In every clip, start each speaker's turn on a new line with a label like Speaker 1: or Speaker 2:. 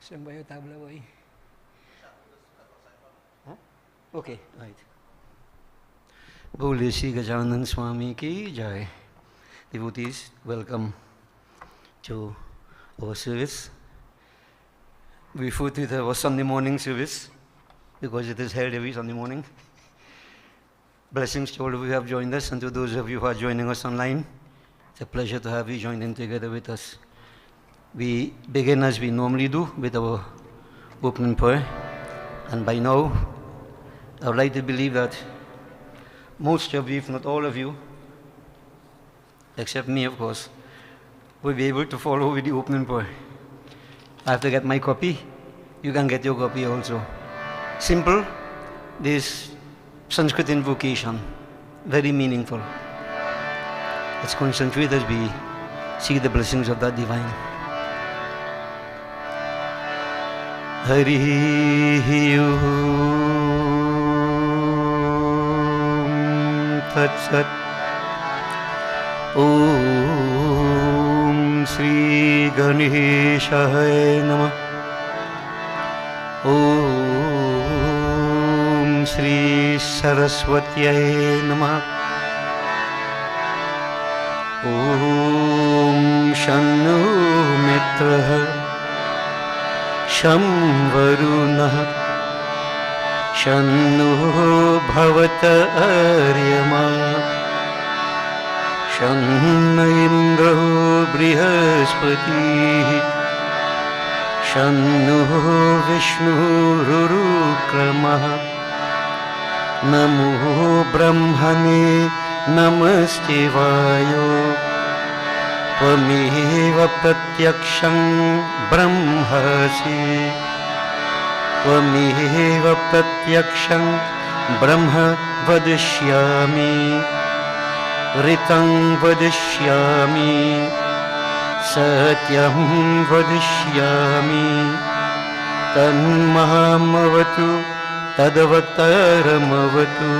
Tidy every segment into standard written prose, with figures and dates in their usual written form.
Speaker 1: Saan ba yung tabla, boy? Huh? Okay, right. Bole Sri Gajanan Swami ki jai. Devotees, welcome to our service. We put it our Sunday morning service because it is held every Sunday morning. Blessings to all of you who have joined us and to those of you who are joining us online. It's a pleasure to have you join in together with us. We begin as we normally do with our opening prayer. And by now, I would like to believe that most of you, if not all of you, except me of course, will be able to follow with the opening prayer. I have to get my copy. You can get your copy also. Simple, this Sanskrit invocation, very meaningful. Let's concentrate as we see the blessings of that divine. Hari Om Tat Sat. Om Shri Ganeshaya Namah. Om Shri Saraswatyaya Namah. Om Shannu Mitraha Sham Varunah Shannu Bhavata Aryama Shanna Indra Brihaspati Shannu Vishnu Rurukrama Namo Brahmane Namaste Vayo Tvameva Pratyaksham Brahmasi Tvameva Pratyaksham Brahma Vadishyami Ritam Vadishyami Satyam Vadishyami Tanmahamavatu Tadavataramavatu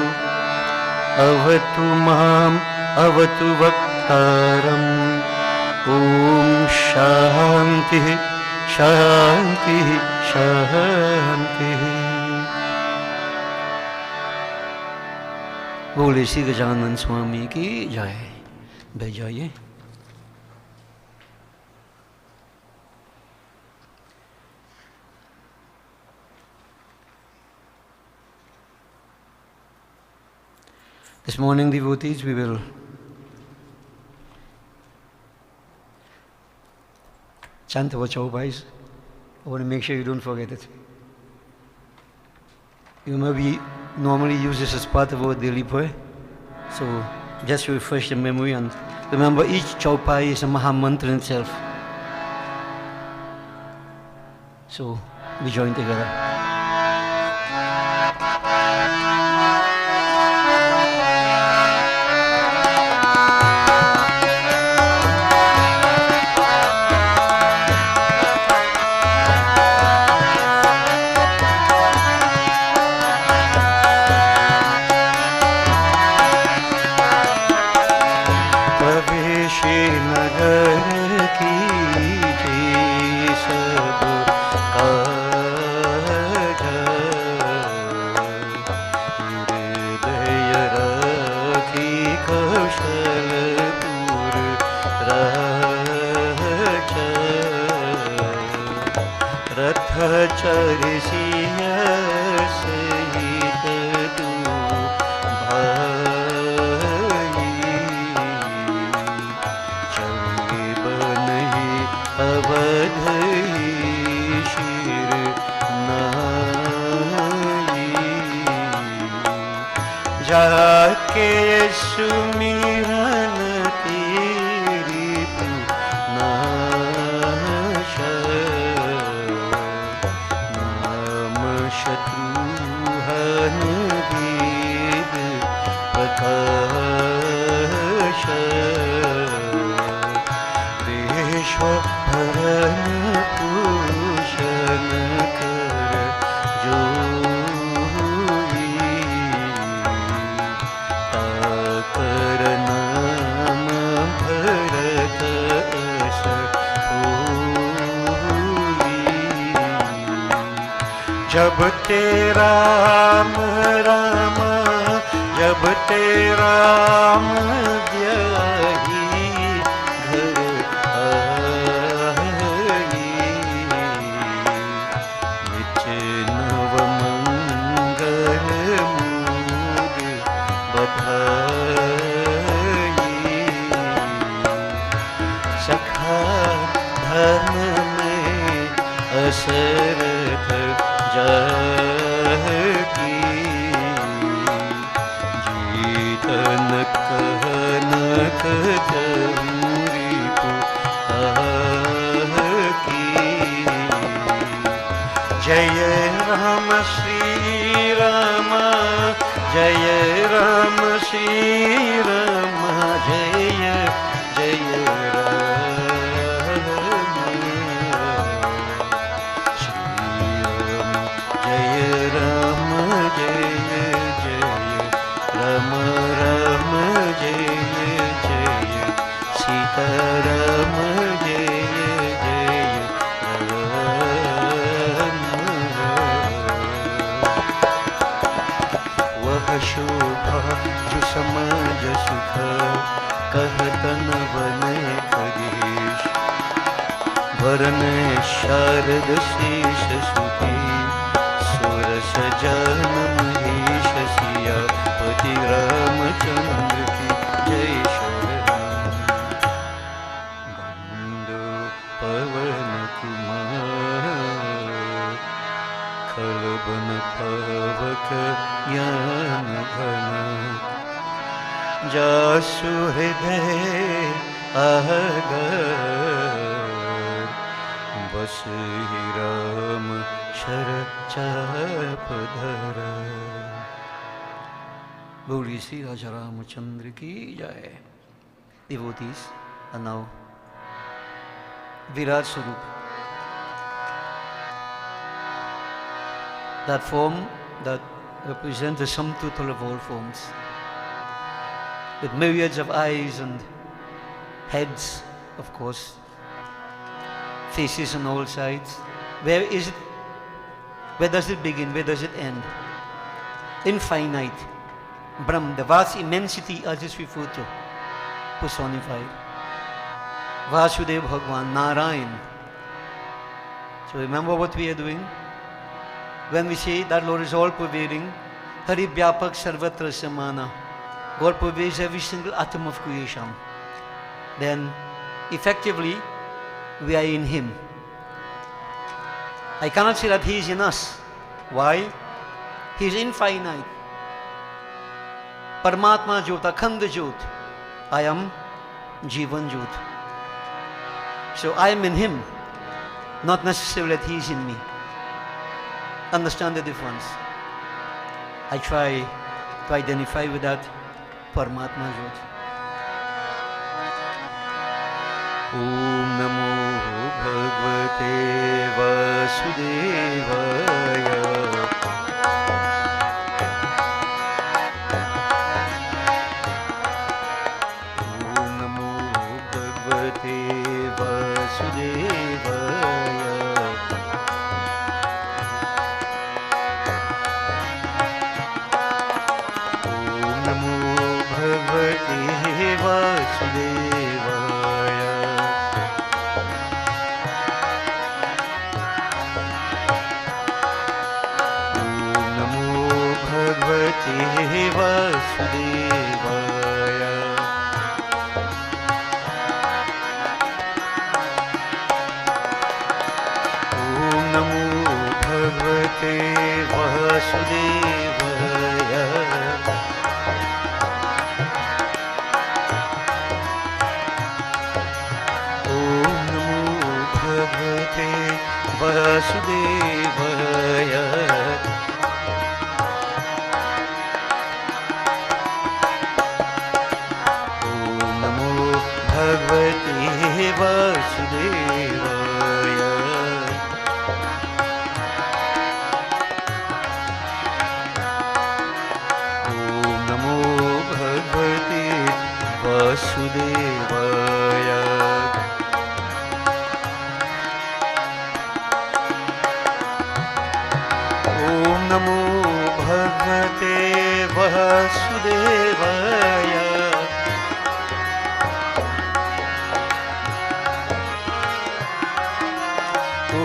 Speaker 1: Avatu Maham Avatu Vaktaram Om Shanti Shanti Shanti. Bole Sri Gajanan Swami ki jai. Bajaiye. This morning, devotees, we will chant our chaupais. I want to make sure you don't forget it. You know, we normally use this as part of our daily prayer. So just to refresh the memory and remember each chaupai is a Maha Mantra in itself. So we join together. जब तेरा राम राम, जब तेरा राम ध्याही घर आई, निच नव मंगल mood बधाई। सखा धर्म में असरथ जागी, जीतन कहन करूरी पुताकी। जय राम श्री राम, जय राम श्री राम, जय जय राम राम राम जय जय सीताराम जय जय राम। वह शोभा जो समाज सुख कहतन वन खगेश, वरन शारद शेष सुखी सुरस जन महेश सिया पति रामचंद्र की जय शरण। बंदो पवन कुमार खलबन पावक ज्ञान घन, जासु हृदय अहगर बस ही राम शर चाप धर। बोलिए श्री राजा रामचंद्र की जय। Devotees are now Virat Swarup, that form that represents the sum total of all forms, with myriads of eyes and heads, of course, faces on all sides. Where is it? Where does it begin? Where does it end? Infinite. Brahm, the vast immensity as is referred to, personified. Vasudeva Bhagwan, Narayan. So remember what we are doing? When we say that Lord is all pervading, Hari Vyapak Sarvatra Samana, God pervades every single atom of creation, then effectively we are in Him. I cannot say that He is in us. Why? He is infinite. Paramatma Jyot, Akhand Jyot. I am Jivan Jyot. So I am in Him, not necessarily that He is in me. Understand the difference? I try to identify with that Paramatma Jyot. Om Namo Bhagavate Vasudevaya.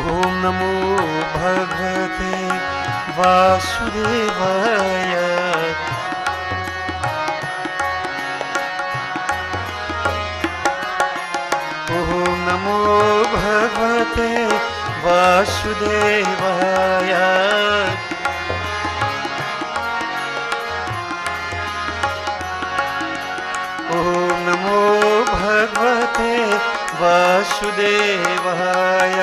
Speaker 1: ॐ नमो भगवते वासुदेवाय। ॐ नमो भगवते वासुदेवाय। ॐ नमो भगवते वासुदेवाय।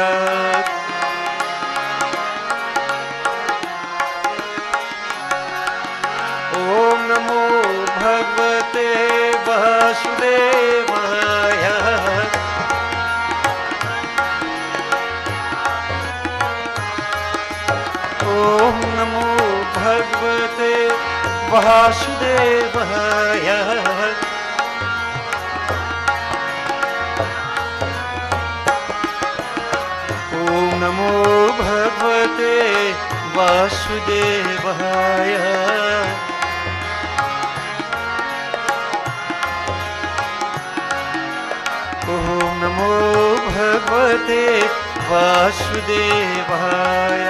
Speaker 1: ॐ नमो भगवते वासुदेवाय। ॐ नमो भगवते वासुदेवाय। नमो भगवते वासुदेवाय। ॐ नमो भगवते वासुदेवाय।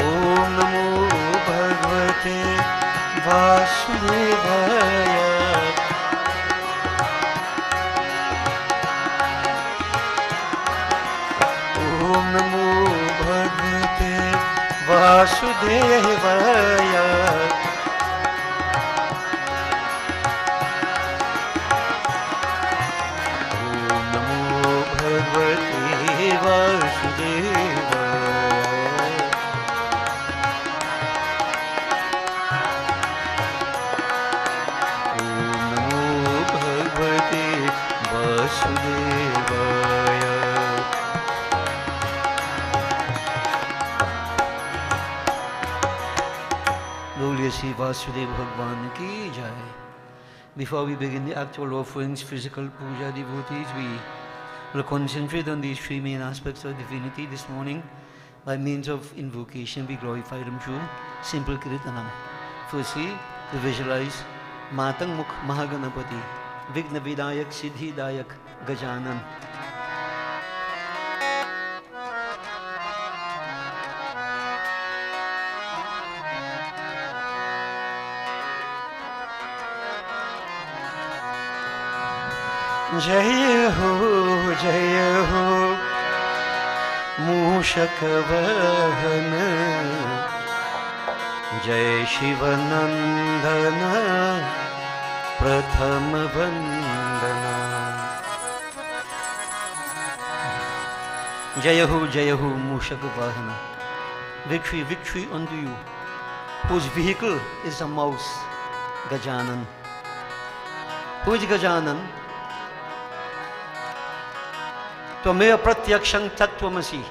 Speaker 1: ॐ नमो भगवते वासुदेवाय। नमो भगवते वासुदेवाय। नमो भगवते वासुदेवाय। नमो भगवते वासुदेवाय। Shri Vasudeva Bhagwan ki jai. Before we begin the actual offerings, physical puja devotees, we will concentrate on these three main aspects of divinity this morning. By means of invocation, we glorify them through simple Kirtana. Firstly, to visualize Matang Mukh Mahaganapati, Vigna Vidayak Siddhi Dayak Gajanan. जय हो मूषक वाहन। जय शिव नंदन प्रथम वंदना। जय हो मूषक वाहन। Victory, victory unto you, whose vehicle is a mouse, Gajanan. Who is Gajanan? Tvameva pratyaksham tattvamasi.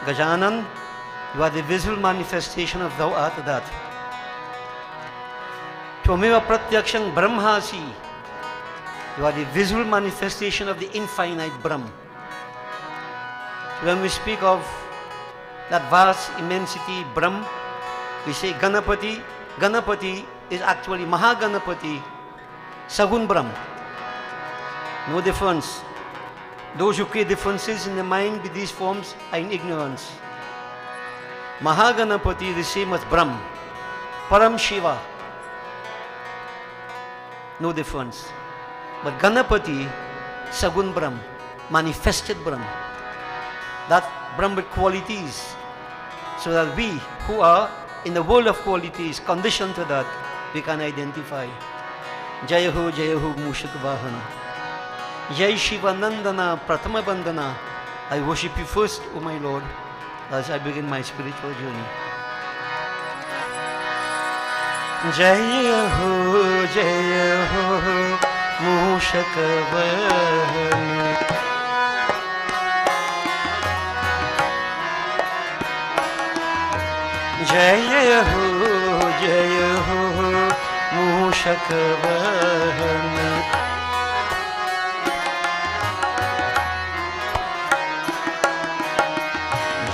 Speaker 1: Gajanan, you are the visible manifestation of thou art that. Tvameva pratyaksham brahmasi. You are the visible manifestation of the infinite Brahm. When we speak of that vast immensity Brahm, we say Ganapati. Ganapati is actually Mahaganapati, Sagun Brahm. No difference. Those who create differences in the mind with these forms are in ignorance. Mahaganapati is the same as Brahm, Param Shiva. No difference. But Ganapati, Sagun Brahm, manifested Brahm. That Brahm with qualities, so that we who are in the world of qualities, conditioned to that, we can identify. Jaya ho Mushak Vahana. Jai Shiva Nandana Pratama Bandana. I worship you first, O my Lord, as I begin my spiritual journey. Jaya ho Mushak Vahana. Jaya ho Mushak Vahana.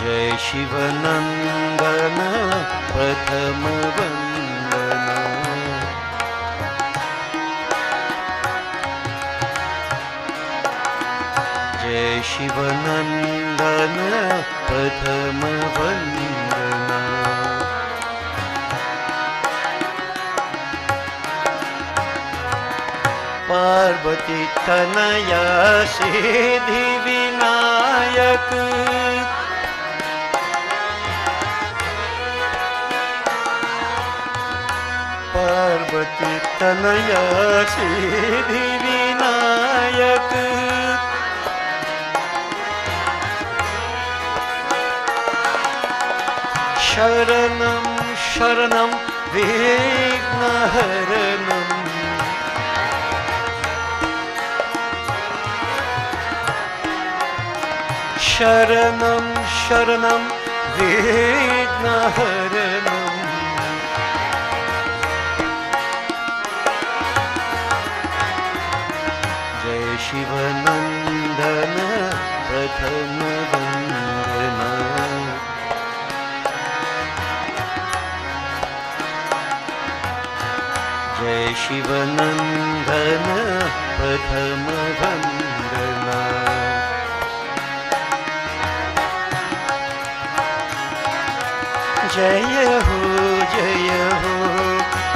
Speaker 1: Jai Shiva Nandana Prathama Vandana. जय शिवनंदन प्रथम वंदना। पार्वती तनया सिद्धि विनायक, पार्वती तनया सिद्धि विनायक, शरणं शरणं विघ्नहरणं, शरणं शरणं विघ्नहरणं, जय शिवनंदन प्रथम वंदना। जय शिवनंदन प्रथम वंदना। जय हो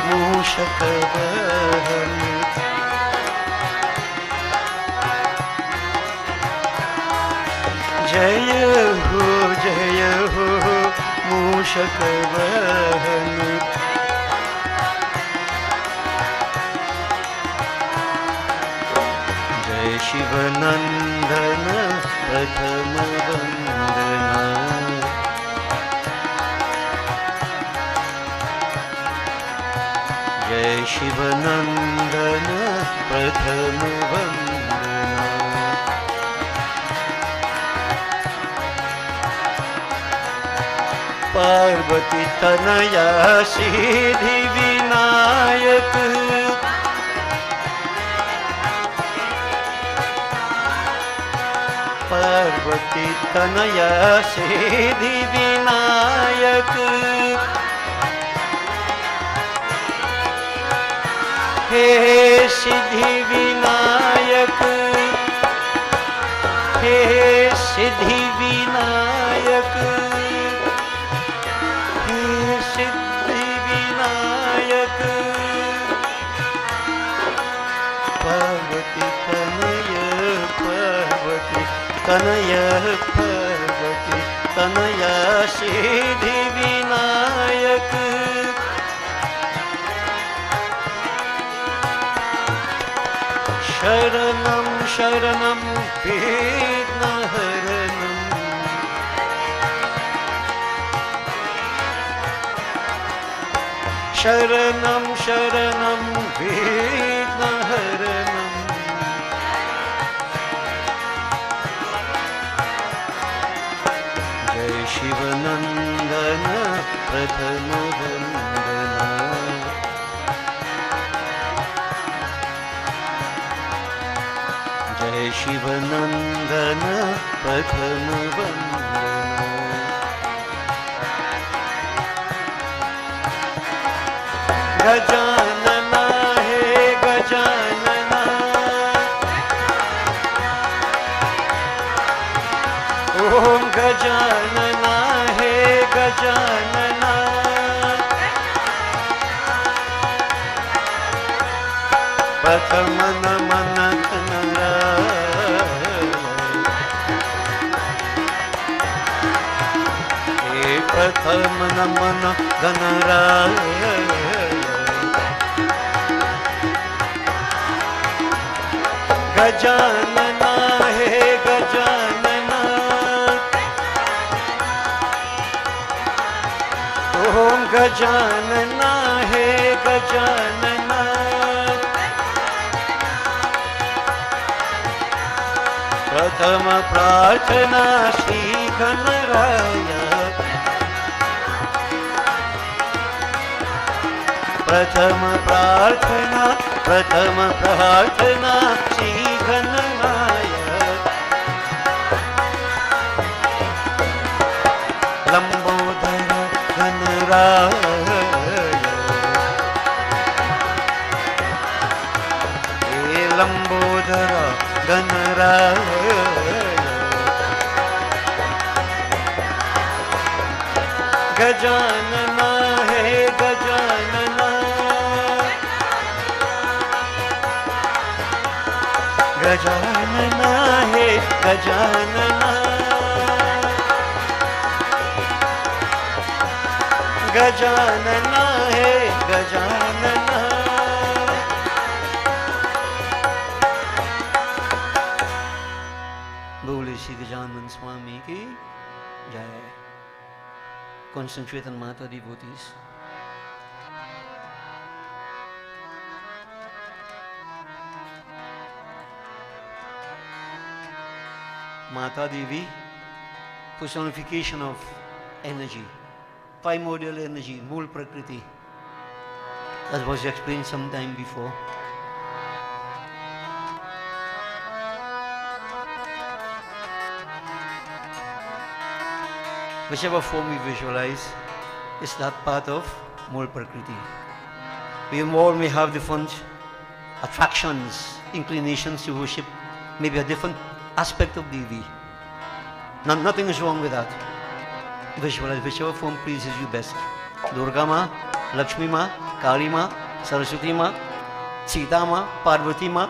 Speaker 1: मूषक वाहन, जय हो मूषक वाहन, जय शिवनंदन प्रथम वंदना। जय शिवनंदन प्रथम वंदना। पार्वती तनया सिद्धि विनायक, पार्वती तनया सिद्धि विनायक, हे सिद्धि विनायक, हे सिद्धि विनायक, हे सिद्धि विनायक, पार्वती तनय, पार्वती तनय, पार्वती तनया सिद्धि विनायक, शरणं शरणं विघ्नहरणं, शरणं शरणं विघ्नहरणं, जय शिवनंदन प्रथम वंदना। जय शिवनंदन प्रथम वंदना। गजानना हे गजानना, ओम गजानना हे गजानना, प्रथम नमन प्रथम नमन गणराय, गजानना हे गजानना, ओम गजानना हे गजानना, प्रथम प्रार्थना श्री गणराय, प्रथम प्रार्थना श्री गणराय, लंबोदर गणराय, हे लंबोदर गणराय गजानना है गजानना गजानना है गजानना गजानना है गजानना बोले श्री गजानन स्वामी की जय. Concentrate on Mata devotees. Mata Devi, personification of energy, primordial energy, Mool Prakriti, as was explained some time before. Whichever form we visualize is that part of Mool Prakriti. We all may have different attractions, inclinations to worship, maybe a different aspect of Devi. Nothing is wrong with that. Visualize whichever form pleases you best. Durga Ma, Lakshmi Ma, Kali Ma, Saraswati Ma, Sita Ma, Parvati Ma,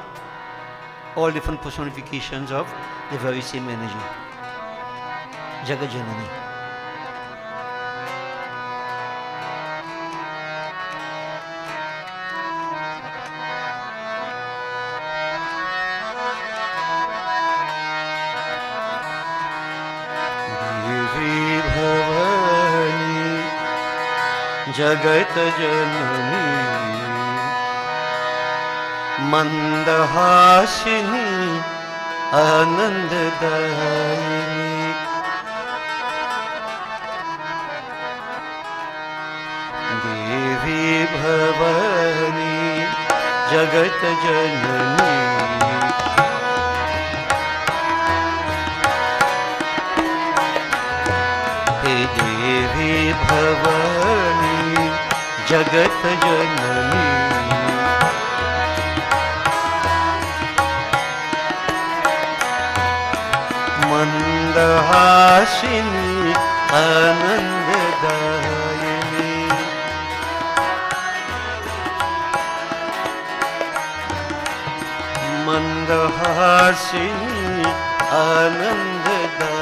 Speaker 1: all different personifications of the very same energy. Jagat Janani. जगत जननी मंदहासिनी आनंददायिनी देवी भवानी जगत जननी हे देवी भवानी जगत जननी मंदहासिनी आनंददायिनी मंदहासिनी आनंददायिनी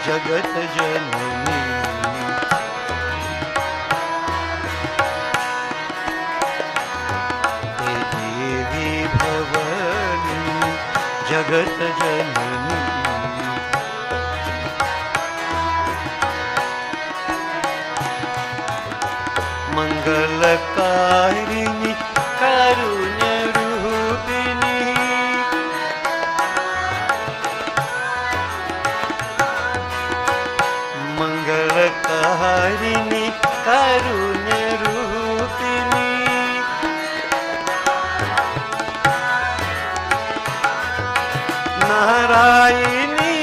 Speaker 1: जगत जननी हे देवी भवानी जगत जननी मंगलकारिणी कारुण्य रूपिणी मंगलकारिणी कारुण्य रूपिणी नारायणी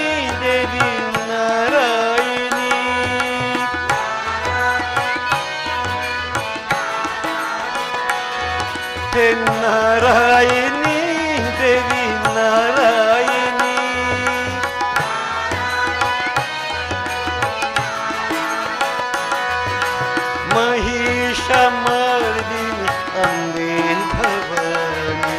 Speaker 1: देवी नारायणी हे नारायणी देवी नारायणी महिषमर्दिनी अम्बे भवानी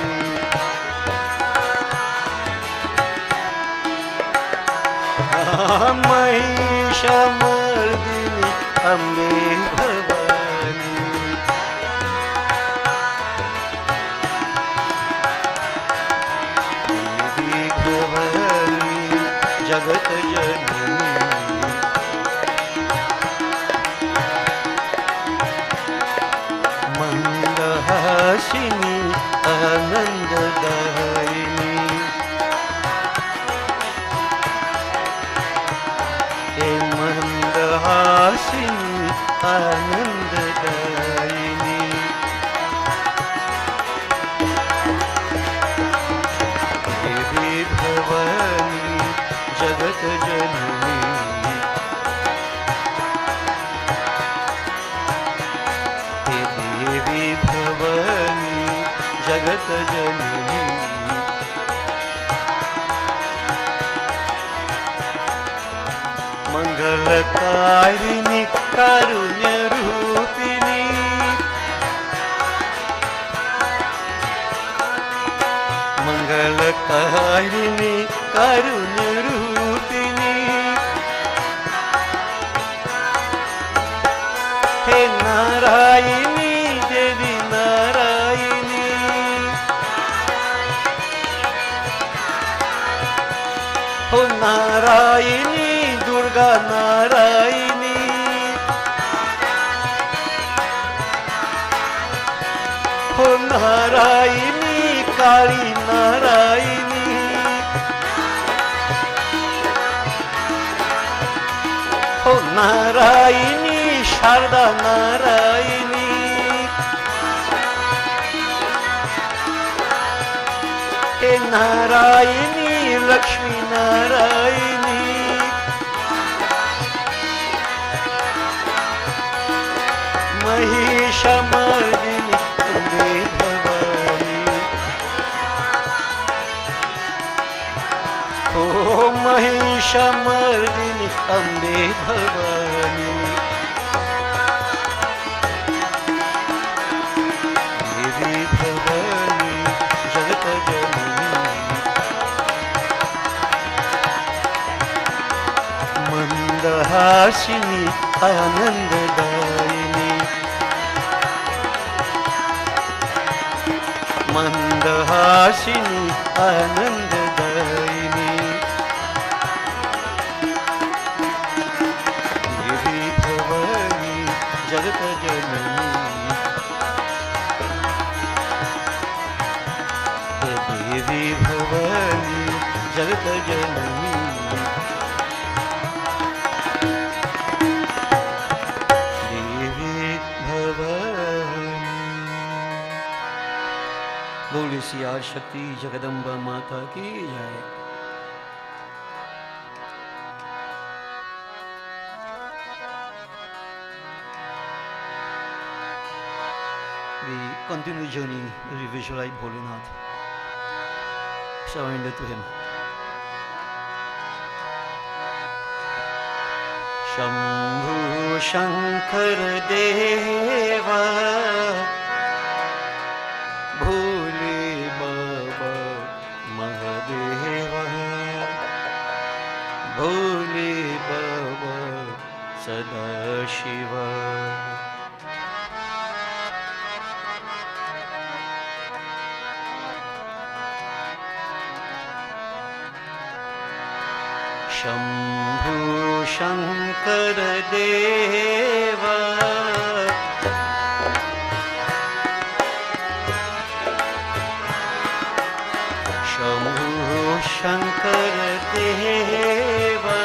Speaker 1: महिषमर्दिनी अम्बे भवानी देवी भवानी जगत जननी मंदहासिनी आनंददायिनी हे मंदहासिनी आनंददायिनी देवी भवानी जगत जननी जगत जननी मंगलकारिणी कारुण्य रूपिणी मंगलकारिणी कारुण्य रूपिणी हे नारायणी देवी नारायणी हो नारायणी दुर्गा नारायणी हो नारायणी काली नारायणी हो नारायणी शारदा नारायणी हे नारायणी लक्ष्मी नारायणी महिषमर्दिनी अम्बे भवानी ओ महिषमर्दिनी अम्बे भवानी देवी भवानी जगत जननी मंदहासिनी आनंददायिनी मंदहासिनी आनंददायिनी देवी भवानी जगत जननी देवी भवानी जगत जननी देवी भवानी बोले सिया शक्ति जगदम्बा माता की जय। We continue journey as we visualize Bholinath, surrender to him. Shambhu Shankar Deva भोले बाबा महादेवा भोले बाबा सदा शिवा शंभु शंकर देवा शंकर देवा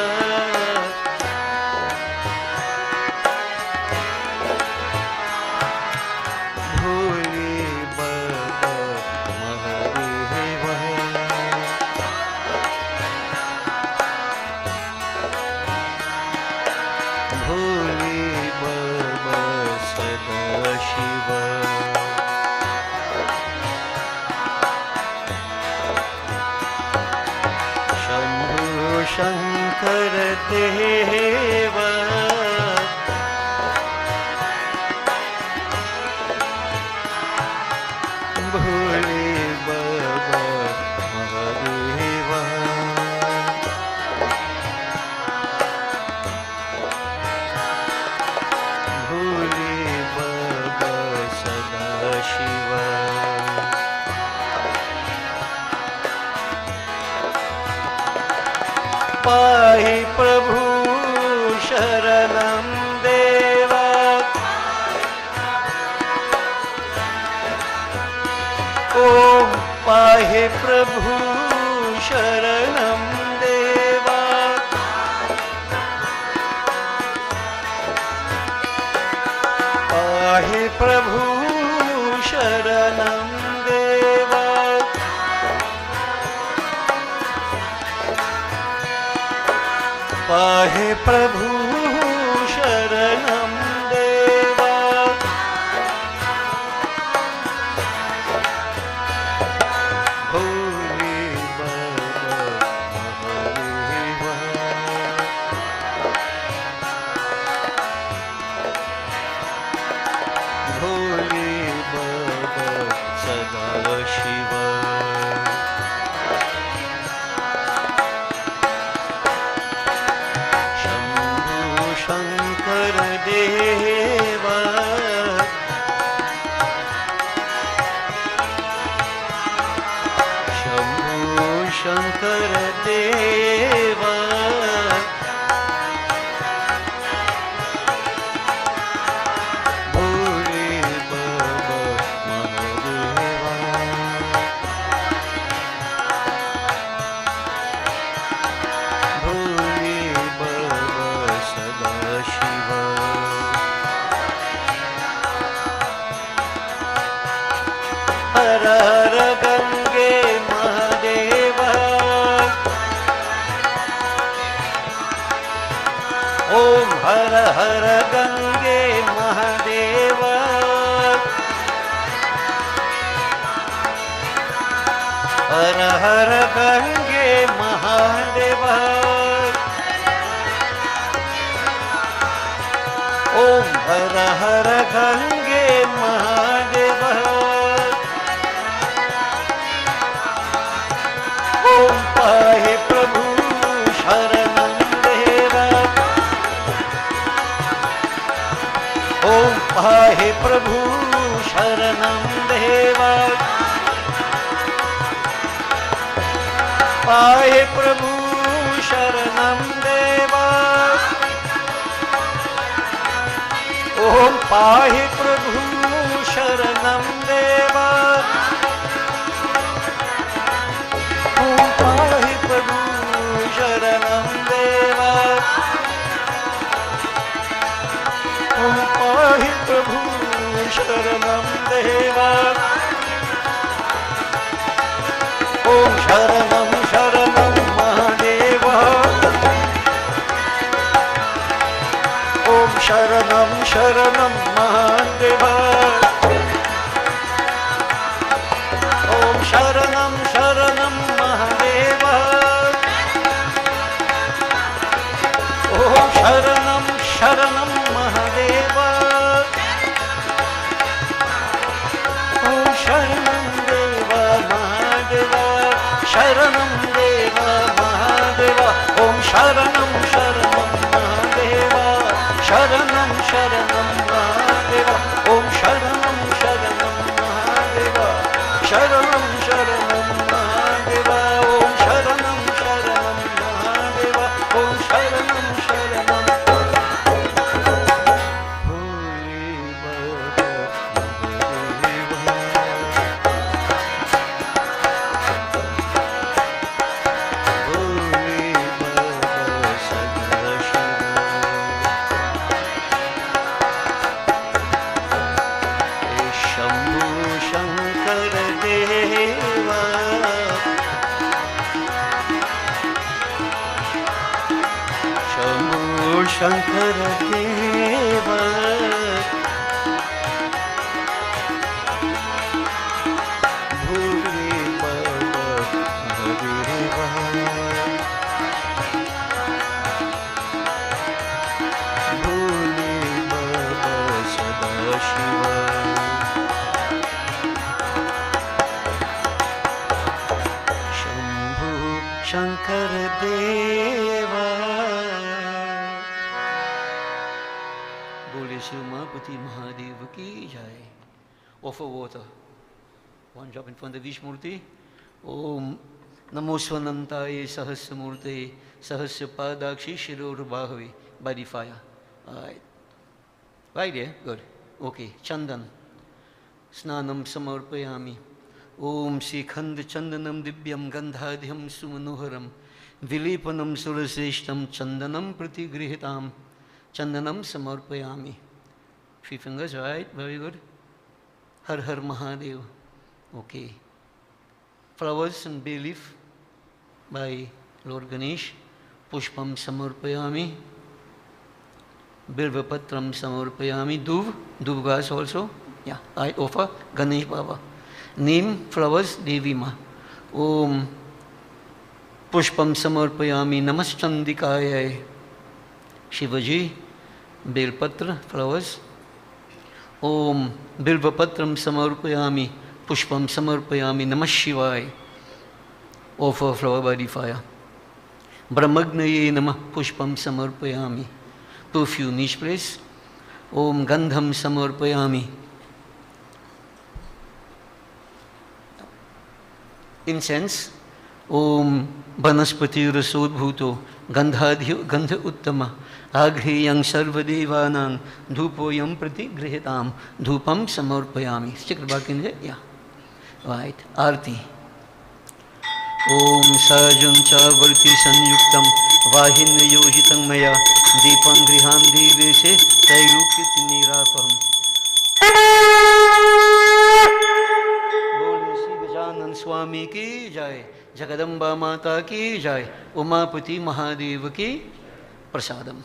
Speaker 1: भोले बाबा महादेवा भोले बाबा सदा शिवा शंकर देवा भोले बाबा महादेवा भोले बाबा सदा शिवा पाहि प्रभु शरणं देवा ओम पाहि प्रभु शरणं देवा पाहि प्रभु शरणं देवा पाहि प्रभु शरणं देवा हर गंगे महादेव। ओम हर हर गंगे महादेव। हर हर गंगे महादेव। ओम हर हर गंगे महादेव। ओम पाहि प्रभु शरणं देव। ओम पाहि प्रभु शरणं देव। पाहि प्रभु शरणं देव। ओम पाहि प्रभु शरणं देव। ओम पाहि प्रभु शरणं देव। ओम पाहि प्रभु शरणं देव। ओम शरणं शरणं महादेव। ओम शरणं शरणं महादेव। ओम शरणं शरणं महादेव। ओम शरणं शरणं महादेव। ओम शरणं देव महादेव। शरणं देव महादेव। ओम शरणं शरणं महादेव। शरणं शरणं महादेव। ओम शरणं शरणं महादेव। शरणं शरणं महादेव। ओम शरणं शरणं महादेव। ओम शरणं शरणं शंकर देव। भोले बाबा महादेव। भोले बाबा सदाशिव। शंभु शंकर देव। Shiva Mahapati Mahadev ki jai. Offer water. One drop in front of each murti. Om Namo Swanantaye Sahasramurte Sahasrapadakshi Shirobhavi. By the fire. Alright. Right there? Good. Okay. Chandan. Snanam Samarpayami. Om Sikhand Chandanam Dibyam Gandhadhyam Sumanoharam. Vilepanam Suraseshtam Chandanam Pratigrihitam. Chandanam Samarpayami. 3 fingers, right? Very good. Har Har Mahadev. Okay. Flowers and bay leaf by Lord Ganesh. Pushpam Samarpayami. Bilvapatram Samarpayami. Duv grass also. Yeah, I offer Ganesh Baba. Name flowers Devi Ma. Om Pushpam Samarpayami. Namaschandikaya. Shivaji. Belpatra flowers. Om Bilvapatram Samarpayami. Pushpam Samarpayami. Namah Shivaya. Offer flower by the fire. Brahmagnaye Namah Pushpam Samarpayami. Perfume each place. Om Gandham Samarpayami. Incense. Om Banaspati Rasodbhuto. Gandha Uttama. Aghriyang Sarvadevanang. Dhupoyam Pratigrihitam. Dhupam Samarpayami. Chakrabarkin है? Yeah. Right. Arti. Om Sajam Chavarti Sanyuktam. Vahin Yojitam Maya. Deepam Griham Devese. Tailukit Nirapam. Gajanan स्वामी की जय, जगदम्बा माता की जय, उमापति महादेव की प्रसादम.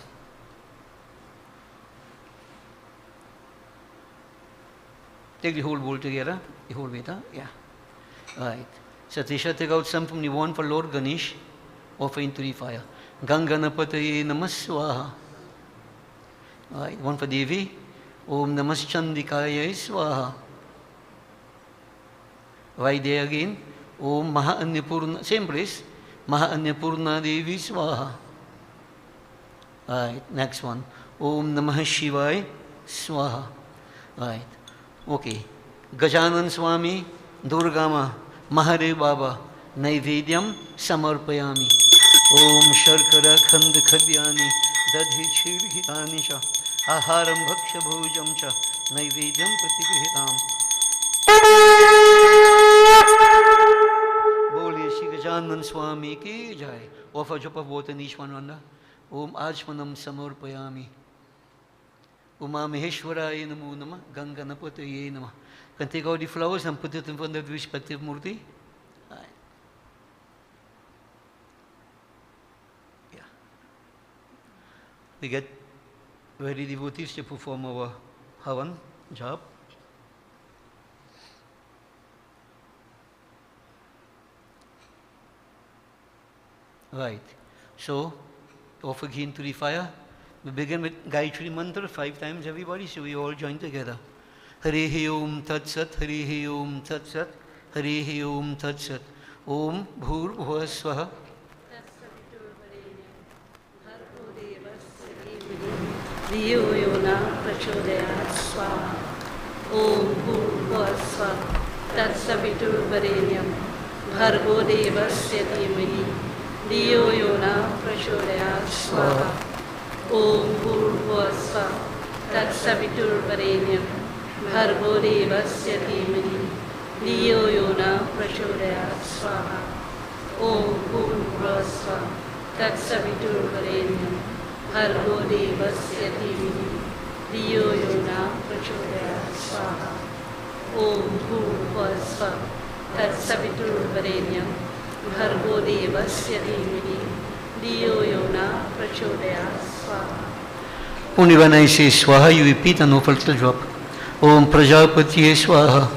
Speaker 1: Take the whole bowl together, the whole way, yeah. Right. Satisha, take out some from the one for Lord Ganesh, offer into the fire. Ganganapataye namas swaha. Right. One for Devi. Om namas chandikaya swaha. Right there again. Om Mahaanyapurna, same place. Mahaanyapurna Devi swaha. Right. Next one. Om namah Shivaya swaha. Right. Okay. Gajanan Swami, Durgama, Mahare Baba, Naivedyam Samarpayami. Om Sharkara Khand Khadyani, Dadhi Chirhitani Cha, Aharam Bhaksha Bhojam Cha, Naivedyam Pratigrihitam. Boliye Shri Gajanan Swami ki jai. Offer japa of water in each one wanda. Om Ajmanam Samarpayami. Uma Maheshwaraya Namo Namah, Ganganapataye Namah. Can take out the flowers and put it in front of the respective murti. Right. Yeah. We get very devotees to perform our Havan job. Right. So, offer ghee into the fire. We begin with Gayatri Mantra 5 times, everybody, so we all join together. Harihi Om Tat Sat, Harihi Om Tat Sat, Harihi Om Tat Sat. Om Bhur Bhuva Swaha.
Speaker 2: Diyo Yona Prachodayat Swaha. Om Bhur Bhuva Swaha. Tat Savitur Varenyam. Bhargo Devasya Dhimahi. Diyo Yona Prachodayat Swaha. Om Bhurvasva Swaha. Tat Savitur Varenyam. Bhargo Devasya Dhimahi. Diyo Yona Prachodayat Swaha. Om Bhurvasva Swaha. Tat Savitur Varenyam. Bhargo Devasya Dhimahi. Diyo Yona Prachodayat Swaha. Om Bhurvasva Swaha. Tat Savitur Varenyam. Bhargo Devasya Dhimahi. Diyo Yona Prachodayat Swaha.
Speaker 1: Only when I say Swaha, you repeat and offer the drop. Om Prajapati Swaha.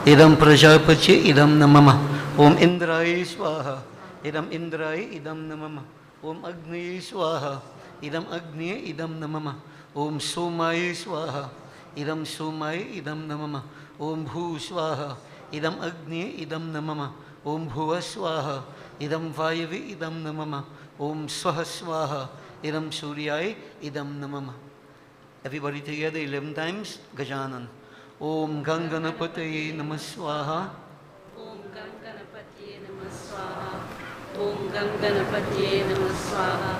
Speaker 1: Idam Prajapati Idam Namama. Om Indraya Swaha. Idam Indraya Idam Namama. Om Agni Swaha. Idam Agni Idam Namama. Om Somaya Swaha. Idam Somaya Idam Namama. Om Bhu Swaha. Idam Agni Idam Namama. Om Bhuva Swaha. Idam Vayavi Idam Namama. Om Swaha Swaha. Idam Suryaya Idam Namama. Everybody together 11 times. Gajanan. Om Ganganapataye Namah Swaha.
Speaker 2: Om Ganganapataye Namah Swaha. Om Ganganapataye Namah Swaha.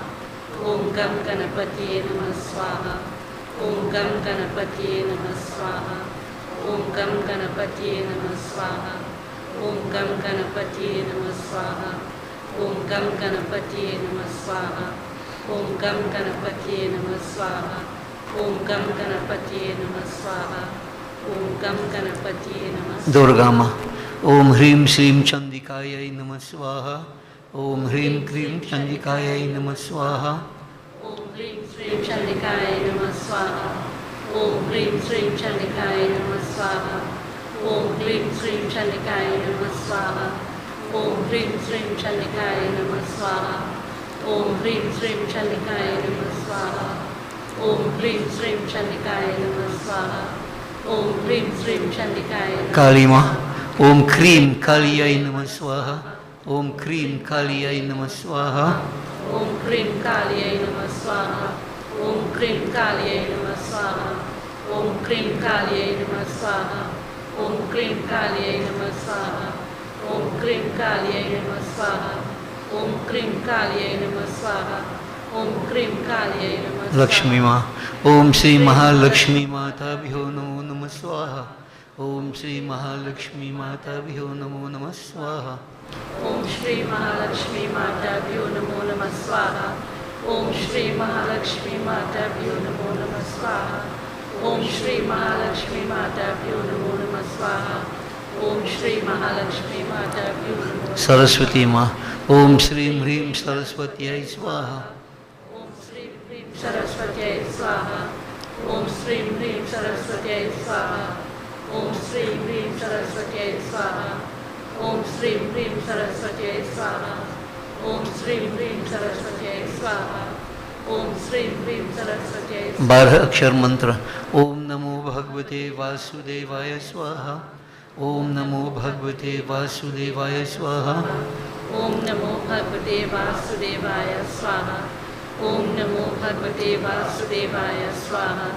Speaker 2: Om Ganganapataye Namah Swaha. Om Ganganapataye Namah Swaha. Om Ganganapataye Namah Swaha. Om Ganganapataye Namah Swaha. Om Ganganapataye Namah Swaha. Om Ganganapataye Namah Swaha. Om Ganganapataye Namah Swaha. Om Ganganapataye Namah Swaha.
Speaker 1: Durgama. Om Hrim Shrim Chandikaya Namah Swaha. Om Hrim Krim Chandikaya Namah Swaha.
Speaker 2: Om Hrim Shrim Chandikaya Namah Swaha. Om Hrim Shrim Chandikaya Namah Swaha. Om Hrim Shrim Chandikaya Namah Swaha. Om Hrim Shrim Chandikaya Namah Swaha. Om Hrim Shrim Chandikaya Namah Swaha. Om Hrim Shrim Chandikaya Namah Swaha. Om Hrim Shrim Chandikaya Namah Swaha.
Speaker 1: Kalima. Om Krim Kaliyai Namah Swaha. Om Krim Kaliyai Namah Swaha.
Speaker 2: Om Krim Kaliyai Namah Swaha. Om Krim Kaliyai Namah Swaha. Om Krim Kaliyai Namah Swaha. Om Krim Kaliyai Namah Swaha. Om Krim Kaliyai Namah Swaha. Om Krim Kaliyai Namah Swaha. Om Krim Kaliyai Namah Swaha.
Speaker 1: Lakshmi Ma. Om Sri Mahalakshmi Mata Bhyo Namo Namah Swaha. Om Sri Mahalakshmi Mata Bhyo Namo Namah Swaha.
Speaker 2: Om Shri Mahalakshmi Mata Bhyo Namo Namah Swaha. Om Shri Mahalakshmi Mata Bhyo Namo Namah Swaha. Om Shri Mahalakshmi Mata Bhyo Namo Namah Swaha. Om Shri Mahalakshmi Mata Vyuh.
Speaker 1: Saraswati Ma. Om Shri Hrim Saraswati Swaha.
Speaker 2: Om Shri Hrim Saraswati Swaha. Om Shri Hrim Saraswati Swaha. Om Shri Hrim Saraswati Swaha. Om Shri Hrim Saraswati Swaha. Om Shri Hrim Saraswati Swaha. Om Shri Hrim Saraswati Swaha.
Speaker 1: 12 अक्षर मंत्र. ओम नमो भगवते वासुदेवाय स्वाहा. ओम नमो भगवते वासुदेवाय स्वाहा.
Speaker 2: Om Namo Bhagavate Vasudevaya Swaha. Om Namo Bhagavate Vasudevaya Swaha.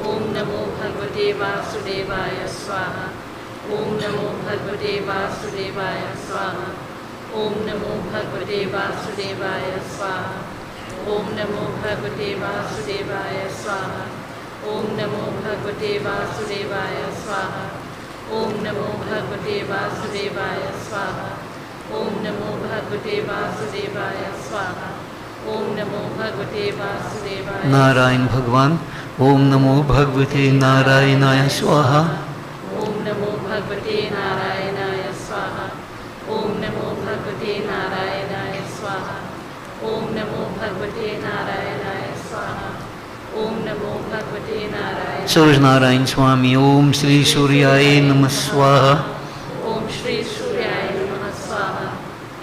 Speaker 2: Om Namo Bhagavate Vasudevaya Swaha. Om Namo Bhagavate Vasudevaya Swaha. Om Namo Bhagavate Vasudevaya Swaha. Om Namo Bhagavate Vasudevaya Swaha. Om Namo Bhagavate Vasudevaya Swaha. Om Namo Bhagavate Vasudevaya Swaha. Om Namo Bhagavate Vasudevaya Swaha. Om Namo Bhagavate Vasudevaya.
Speaker 1: Narayan भगवान. ओम नमो भगवते नारायणाय स्वाहा.
Speaker 2: Om Namo Bhagavate Narayanaaya Swaha. Om Namo Bhagavate Narayanaaya Swaha. Om Namo Bhagavate Narayanaaya Swaha. Om Namo Bhagavate Narayanaaya.
Speaker 1: सूरज नारायण स्वामी. ओम श्री सूर्याय नमः स्वाहा.
Speaker 2: Om Shri Suryaya Namaha Swaha.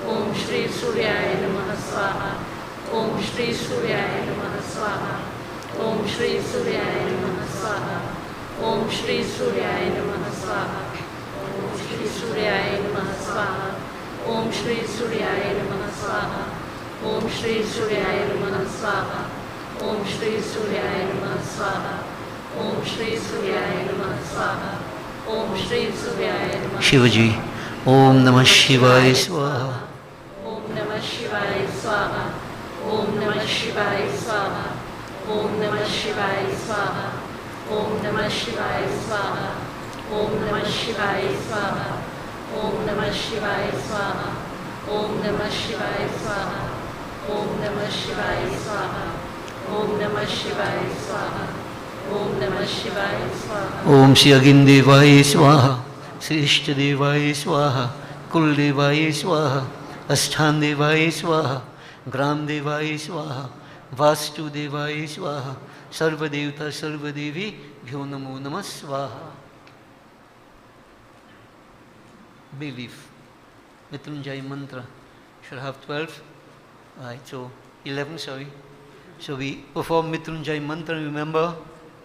Speaker 2: Om Shri Suryaya Namaha Swaha. Om Shri Suryaya Namaha Swaha. Om Shri Suryaya Namaha Swaha. Om Shri Suryaya Namaha Swaha. Om Shri Suryaya Namaha Swaha. Om Shri Suryaya Namaha Swaha. Om Shri Suryaya Namaha Swaha. Om Shri Suryaya Namaha Swaha. Om Shri Suryaya Namaha Swaha. Om Shri Suryaya Namaha.
Speaker 1: Shivji. ओम नमः शिवाय स्वाहा.
Speaker 2: Om Namah Shivaya Swaha. Om Namah Shivaya Swaha. Om Namah Shivaya Swaha. Om Namah Shivaya Swaha. Om Namah Shivaya Swaha. Om Namah Shivaya Swaha. Om Namah Shivaya Swaha. Om Namah Shivaya Swaha. Om Namah Shivaya Swaha. Om Namah Shivaya Swaha.
Speaker 1: ओम श्री अगिन देवाय स्वाहा. श्री इष्ट देवाय स्वाहा. कुल देवाय स्वाहा. अष्टान देवाय स्वाहा. ग्राम देवाय स्वाहा. वास्तु देवाय स्वाहा. सर्वदेवता सर्वदेवी भ्यो नमो नमः स्वाहा. Belief. Mrityunjay mantra should have 12. Right, so 11, sorry. So we perform Mrityunjay mantra. Remember,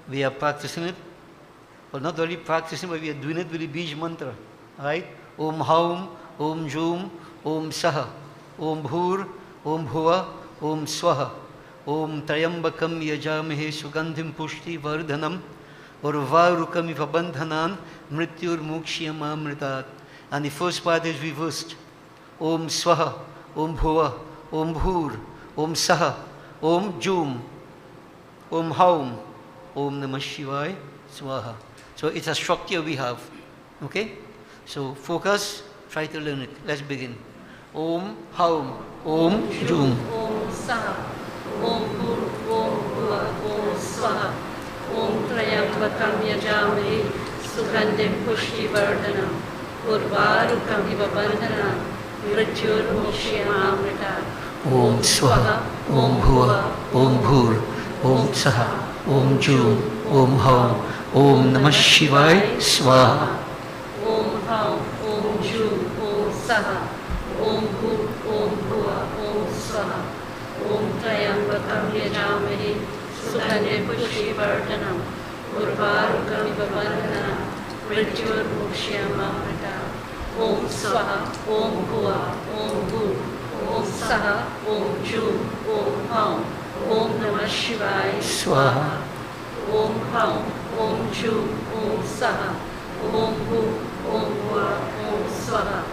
Speaker 1: we are practicing it. Well, not only practicing, but we are doing it with the Bij mantra. Right? Om Haum, Om Jum, Om Saha, Om Bhur, Om Bhuva, Om Swaha, Om Trayambakam Yajamahe Sugandhim Pushti Vardhanam, Urvarukam Ivabandhanan, Mrityur Mukshiyam Amritat. And the first part is reversed. Om Swaha, Om Bhuva, Om Bhur, Om Saha, Om Jum, Om Haum, Om Namah Shivaya, Swaha. So it's a structure we have. Okay? So focus, try to learn it. Let's begin. Om Haum, Om Jum.
Speaker 2: Om Saha. Om Bhur, Om Bhuva, Om Swaha. Om Trayambakam Yajamahe Sugandhim Pushti Vardhanam. Urvarukam Iva Bandhanam. Mrityur Mukshiyamamrita.
Speaker 1: Om Swaha, Om Bhuva, Om Bhur, Om Saha, Om Jum, Om Haum, Om Namah Shivaya, Swaha.
Speaker 2: Om Haum, Om Jum, Om Saha, Om Bhur, Om Bhuva, Om Swaha. Om Trayambakam Yajamahe Sugandhim Pushti Vardhanam. Urvarukam Iva Bandhanam. Mrityur Mukshiyamamrita. Om Swaha, Om Bhuva, Om Bhur, Om Saha, Om Jum, Om Haum, Om Namah Shivaya,
Speaker 1: Swaha.
Speaker 2: Om Haum, Om Jum, Om Saha, Om Bhur, Om Bhuva, Om Swaha.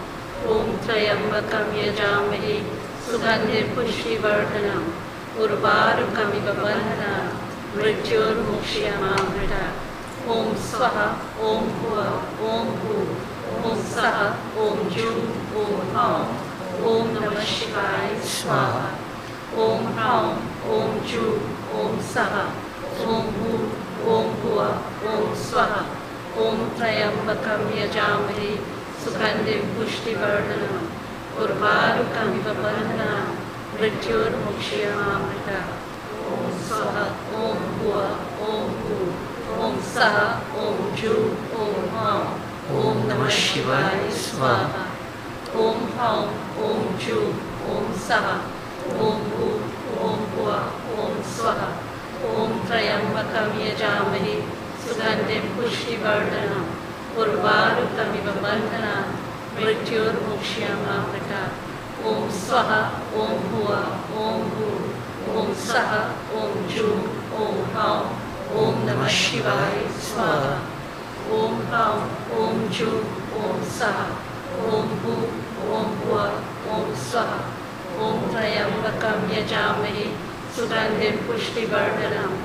Speaker 2: Om Trayambakam Yajamahe Sugandhim Pushti Vardhanam. Urvarukam Iva Bandhanam. Mrityur Mukshiyamamrita. Om Swaha, Om Bhuva, Om Bhur, Om Saha, Om Jum, Om Haum, Om Namah Shivaya, Swaha. Om Haum, Om Jum, Om Saha, Om Bhur, Om Bhuva, Om Swaha. ॐ त्र्यम्बकं यजामहे सुगन्धिं पुष्टिवर्धनम् उर्वारुकमिव बन्धनान् मृत्युर्मुक्षीयमामृता ॐ स्वः ॐ भुवः ॐ भुः ॐ सः ॐ जुः ॐ हौं ॐ नमः शिवाय स्वाहा ॐ हौं ॐ जुः ॐ सः ॐ भुः ॐ भुवः ॐ स्वः ॐ त्र्यम्बकं यजामहे सुगन्धिं पुष्टिवर्धनम् उर्वारुकमिव बन्धनान् मृत्युर्मुक्षीयमामृता ॐ स्वः ॐ भुवः ॐ भुः ॐ सः ॐ जुः ॐ हौं ॐ नमः शिवाय स्वाहा ॐ हौं ॐ जुः ॐ सः ॐ भुः ॐ भुवः ॐ स्वः ॐ त्र्यम्बकं यजामहे सुगन्धिं पुष्टिवर्धनम्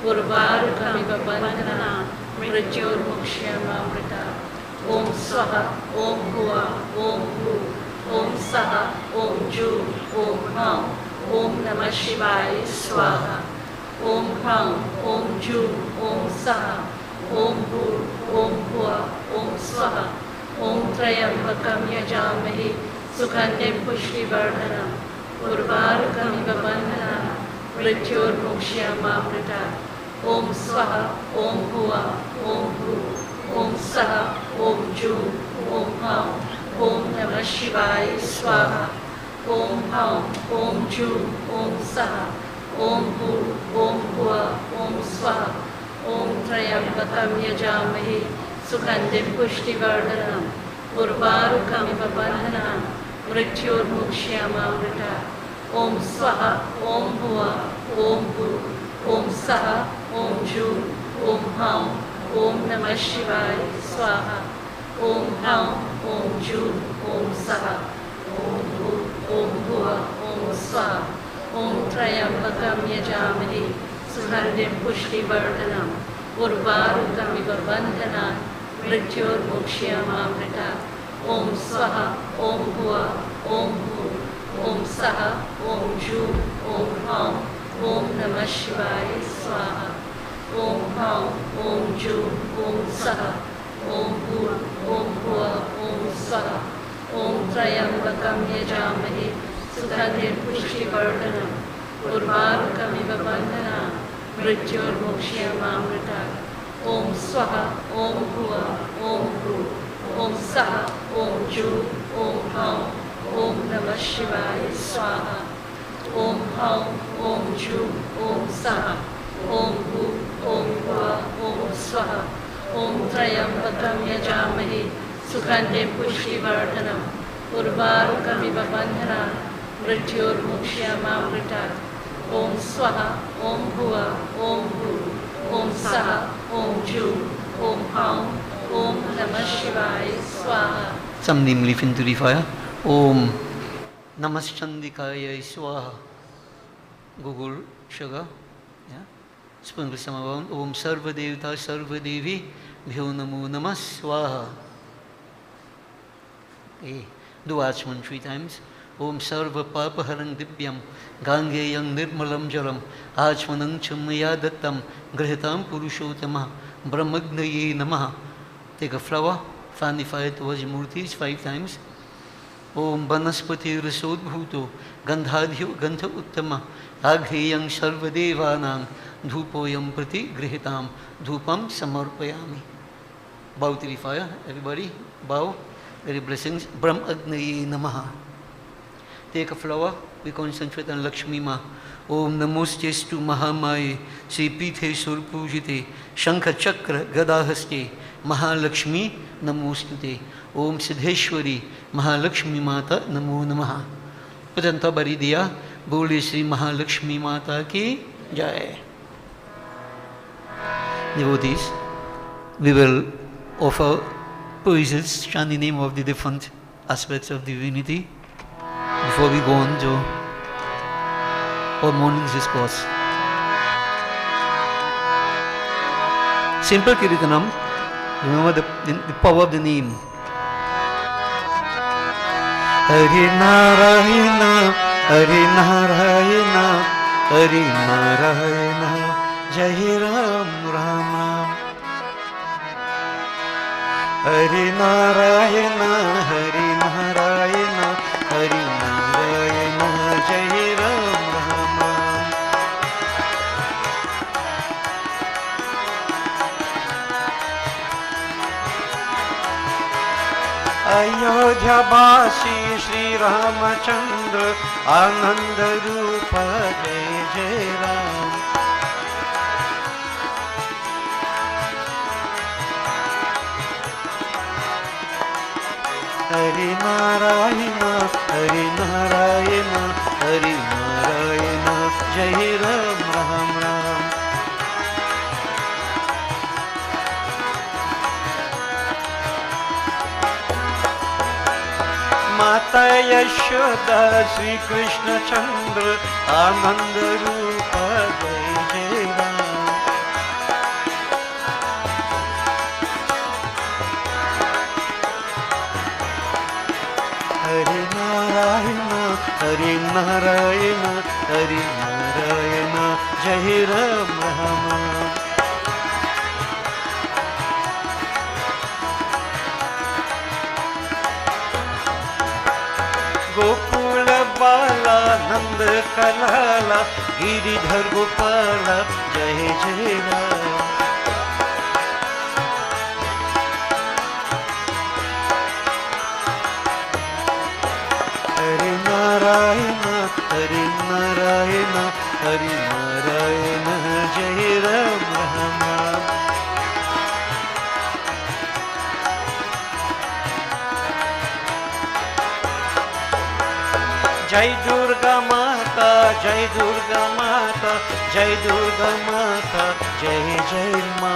Speaker 2: उर्वारुकमिव बन्धनान् मृत्युर्मुक्षीयमामृता ॐ स्वः ॐ भुवः ॐ भुः ॐ सः ॐ जुः ॐ हौं ॐ नमः शिवाय स्वाहा ॐ हौं ॐ जुः ॐ सः ॐ भुः ॐ भुवः ॐ स्वः ॐ त्र्यम्बकं यजामहे सुगन्धिं पुष्टिवर्धनम् उर्वारुकमिव बन्धनान् मृत्युर्मुक्षीयमामृता ॐ स्वः ॐ भुवः ॐ भुः ॐ सः ॐ जुः ॐ हौं ॐ नमः शिवाय स्वाहा ॐ हौं ॐ जुः ॐ सः ॐ भुः ॐ भुवः ॐ स्वः ॐ त्र्यम्बकं यजामहे सुगन्धिं पुष्टिवर्धनम् उर्वारुकमिव बन्धनान् मृत्युर्मुक्षीयमामृता ॐ स्वः ॐ भुवः ॐ भुः ॐ सः ॐ जुः ॐ हौं ॐ नमः शिवाय स्वाहा ॐ हौं ॐ जुः ॐ सः ॐ भुः ॐ भुवः ॐ स्वः ॐ त्र्यम्बकं यजामहे सुगन्धिं पुष्टिवर्धनम् उर्वारुकमिव बन्धनान् मृत्युर्मुक्षीयमामृता ॐ स्वः ॐ भुवः ॐ भुः ॐ सः ॐ जुः ॐ हौं ॐ नमः शिवाय स्वाहा ॐ हौं ॐ जुः ॐ सः ॐ भुः ॐ भुवः ॐ स्वः ॐ त्र्यम्बकं यजामहे सुगन्धिं पुष्टिवर्धनम् उर्वारुकमिव बन्धनान् मृत्युर्मुक्षीयमामृता ॐ स्वः ॐ भुवः ॐ भुः ॐ सः ॐ जुः ॐ हौं ॐ नमः शिवाय स्वाहा ॐ हौं ॐ जुः ॐ सः ॐ भुः ॐ भुवः ॐ स्वः ॐ त्र्यम्बकं यजामहे सुगन्धिं पुष्टिवर्धनम् उर्वारुकमिव बन्धनान् मृत्युर्मुक्षीयमामृता ॐ स्वः ॐ भुवः ॐ भुः ॐ सः ॐ जुः ॐ हौं ॐ नमः शिवाय स्वाहा
Speaker 1: Some neem leaf into the fire. Om Namaschandikaya Swaha. Google sugar. Yeah. Spoon with some around. Om Sarva Devata Sarva Devi Bhyo Namo Namah Swaha. Okay. Do Achman 3 times. Om Sarva Papaharang Dibyam Gangeyang Nirmalam Jalam Achmanang Chamaya Dattam Grihitam Purushottama Brahmagnaye Namaha. Take a flower, fan the fire towards Murtis 5 times. Om Banaspati Rasodbhuto Gandhadhyo Gandha Uttama Agheyang Sarvadevanang Dhupoyam Prati Grihitam Dhupam Samarpayami. Bow to the fire, everybody. Bow. Very blessings. Brahmagnaye Namaha. Take a flower, we concentrate on Lakshmi Ma. Om Namostestu Mahamaya Sri Pithe Surpujite Shankha Chakra Gadahaste Mahalakshmi Namostute Om Siddheshwari Mahalakshmi Mata Namo Namaha. Putanta Baridiya Bole Sri Mahalakshmi Mata Ki Jai. Devotees, we will offer praises, chant the name of the different aspects of divinity before we go on to our morning's discourse. Simple Kirtanam, remember the power of the name. Hari Narayana, Hari Narayana, Hari Narayana, Jai Ram Ram Ram. Hari Narayana, Hari Narayana, Hari Narayana, Jai Ram Rama. Ayodhya Basi Shri Ramachandra, Ananda Rupa Jai Jai Ram. Hari Narayana, Hari Narayana, Hari Narayana, Jai Ram Ram Ram. Mata Yashoda, Sri Krishna Chandra, Ananda Rupa Jai Jai Ram. Hari Narayana, Hari Narayana, Hari Narayana, Jai Ram Ram. Gokula Bala, Nanda Kalala, Giridhar Gopala, Jai Jai Ram. Hari Narayana, Hari Narayana, Hari Narayana, Jai Ram Rama. Jai Durga Mata, Jai Durga Mata, Jai Durga Mata, Jai Jai Ma.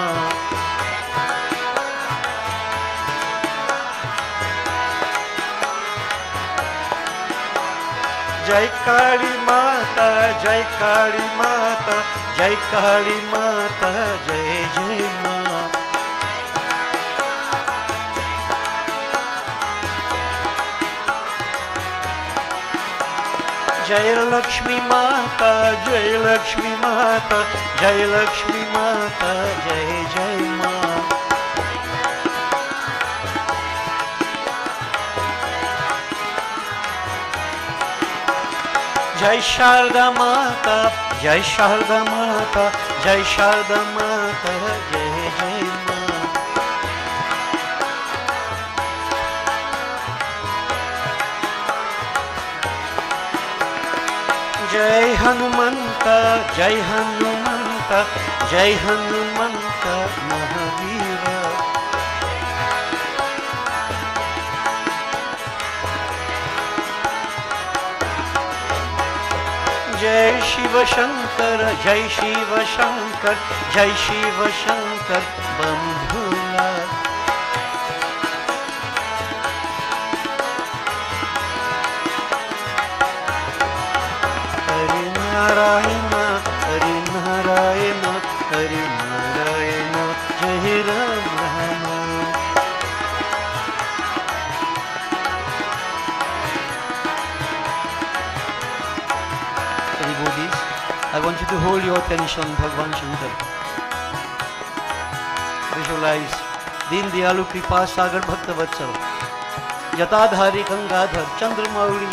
Speaker 1: Jai Kali Mata, Jai Kali Mata, Jai Kali Mata, Jai Jai Ma. Jai Lakshmi Mata, Jai Lakshmi Mata, Jai Lakshmi Mata, Jai Jai Ma. Jai Sharda Mata, Jai Sharda Mata, Jai Sharda Mata, Jai Jai Ma. Jai Hanumanta, Jai Hanumanta, Jai Hanumanta, Mahavira. Jai Shiva Shankar, Jai Shiva Shankar, Jai Shiva Shankar, Bambhula. Hari Narayana, Hari Narayana, Hari Narayana, Jai Ram Rama. Devotees, I want you to hold your attention on Bhagavan Shankar. Visualize Deen Dayalu Kripa Sagar Bhakta Vatsal, Jatadhari Gangadhar, Chandramauli,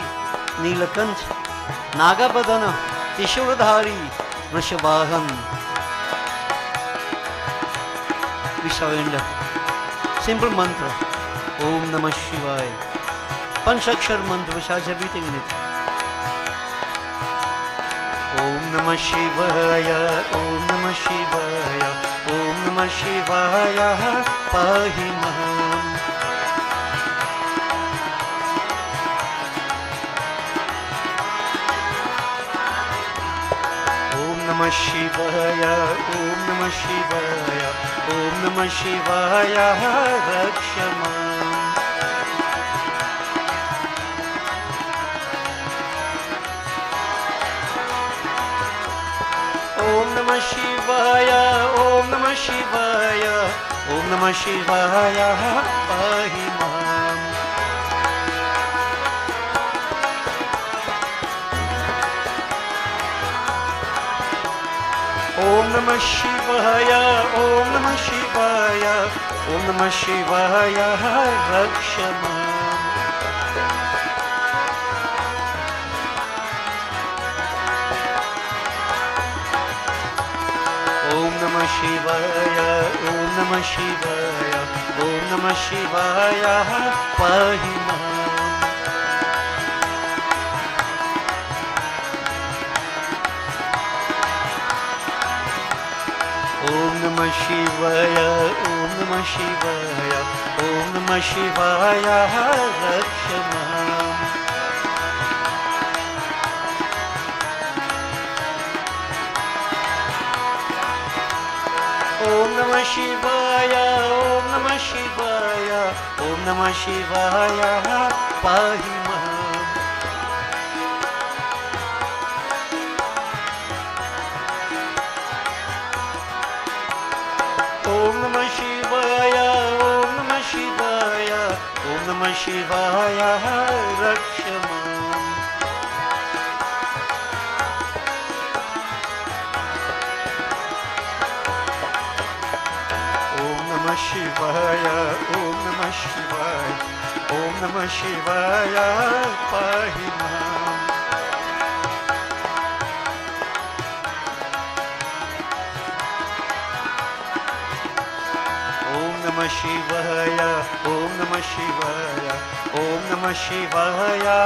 Speaker 1: Neelakant, Nagapadana, Ishwadhari, Vrishabhahan. We surrender. Simple mantra. Om Namah Shivaya. Panchakshar mantra which has everything in it. Om Namah Shivaya, Om Namah Shivaya, Om Namah Shivaya, Pahi Maham. Om Namah Shivaya, Om Namah Shivaya, Om Namah Shivaya, Rakshamam. Om Namah Shivaya, Om Namah Shivaya, Om Namah Shivaya, Pahi Maham. Om Namah Shivaya, Om Namah Shivaya, Om Namah Shivaya, Rakshama. Om Namah Shivaya, Om Namah Shivaya, Om Namah Shivaya, Pahima. Om Namah Shivaya, Om Namah Shivaya, Om Namah Shivaya, Rakshama. Om Namah Shivaya, Om Namah Shivaya, Om Namah Shivaya, Pahima. Om Namah Shivaya, Om Namah Shivaya, Om Namah Shivaya, Rakshama. Om Namah Shivaya, Om Namah Shivaya, Om Namah Shivaya, Pahima. Om Namah Shivaya, Om Namah Shivaya, Om Namah Shivaya,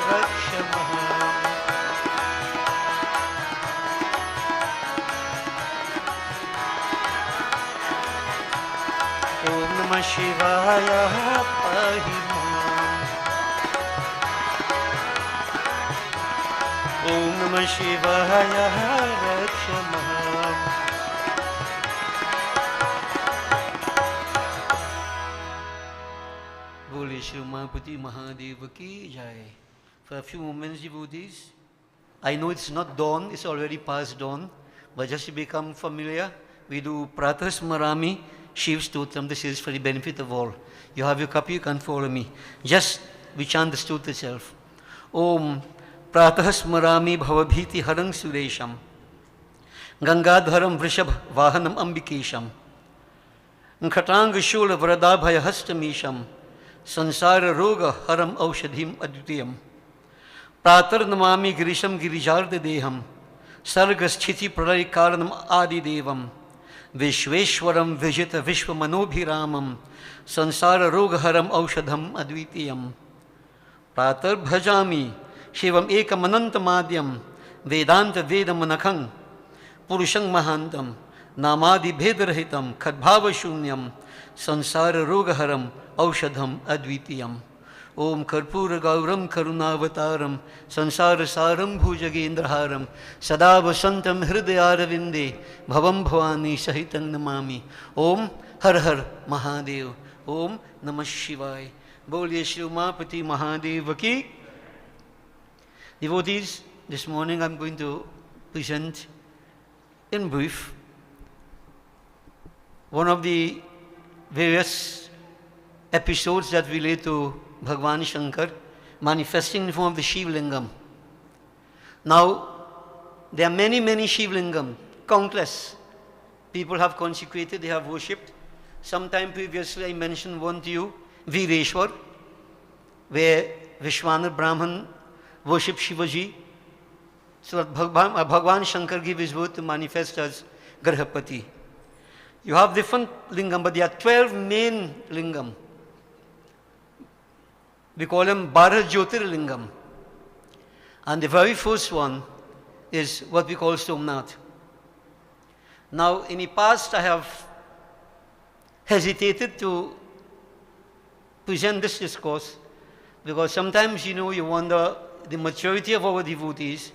Speaker 1: Rakshama. Om Namah Shivaya, Pahima. Om Namah Shivaya, Rakshama. Bole Shri Mahapati Mahadeva ki jai. For a few moments, devotees, I know it's not dawn, it's already past dawn, but just to become familiar, we do Pratah Smarami, Shiv Stotram. This is for the benefit of all. You have your copy, you can follow me. Just we chant the stotra itself. Om Pratah Smarami Bhavabhiti Harang Suresham Gangadharam Vrishab Vahanam Ambikesham Nkhatang Shula Vradabhaya Hastamisham Sansara Roga Haram Aushadhim Advitiyam Pratar Namami Girisham Girijarda Deham Sargasthiti Pralay Karanam Adi Devam Vishveshwaram Vijita Vishwamanobhiramam Sansara Rogaharam Aushadham Advitiyam Pratar Bhajami Shivam Ekamanantamadyam Vedanta Vedamanakhang Purushang Mahantam Namadi Bhedrahitam Khadbhava Shunyam Sansara Rogaharam Aushadham Advitiyam Om Karpura Gauram Karunavataram Sansara Saram Bhujagendraharam Sada Vasantam Hridayaravinде Bhavam Bhavani Sahitam Namami Om Har Har Mahadev Om Namah Shivaya. Boliye Shri Umapati Mahadeva ki. Devotees, this morning I'm going to present in brief one of the various episodes that relate to Bhagwan Shankar manifesting in the form of the Shiva Lingam. Now, there are many, many Shiva Lingam, countless. People have consecrated, they have worshipped. Sometime previously I mentioned one to you, Vireshwar, where Vishwanar Brahman worshipped Shivaji. So that Bhagwan Shankar gave his word to manifest as Grahapati. You have different lingam, but there are 12 main lingam. We call them Bhara Jyotir Lingam. And the very first one is what we call Somnath. Now, in the past, I have hesitated to present this discourse because sometimes, you wonder the maturity of our devotees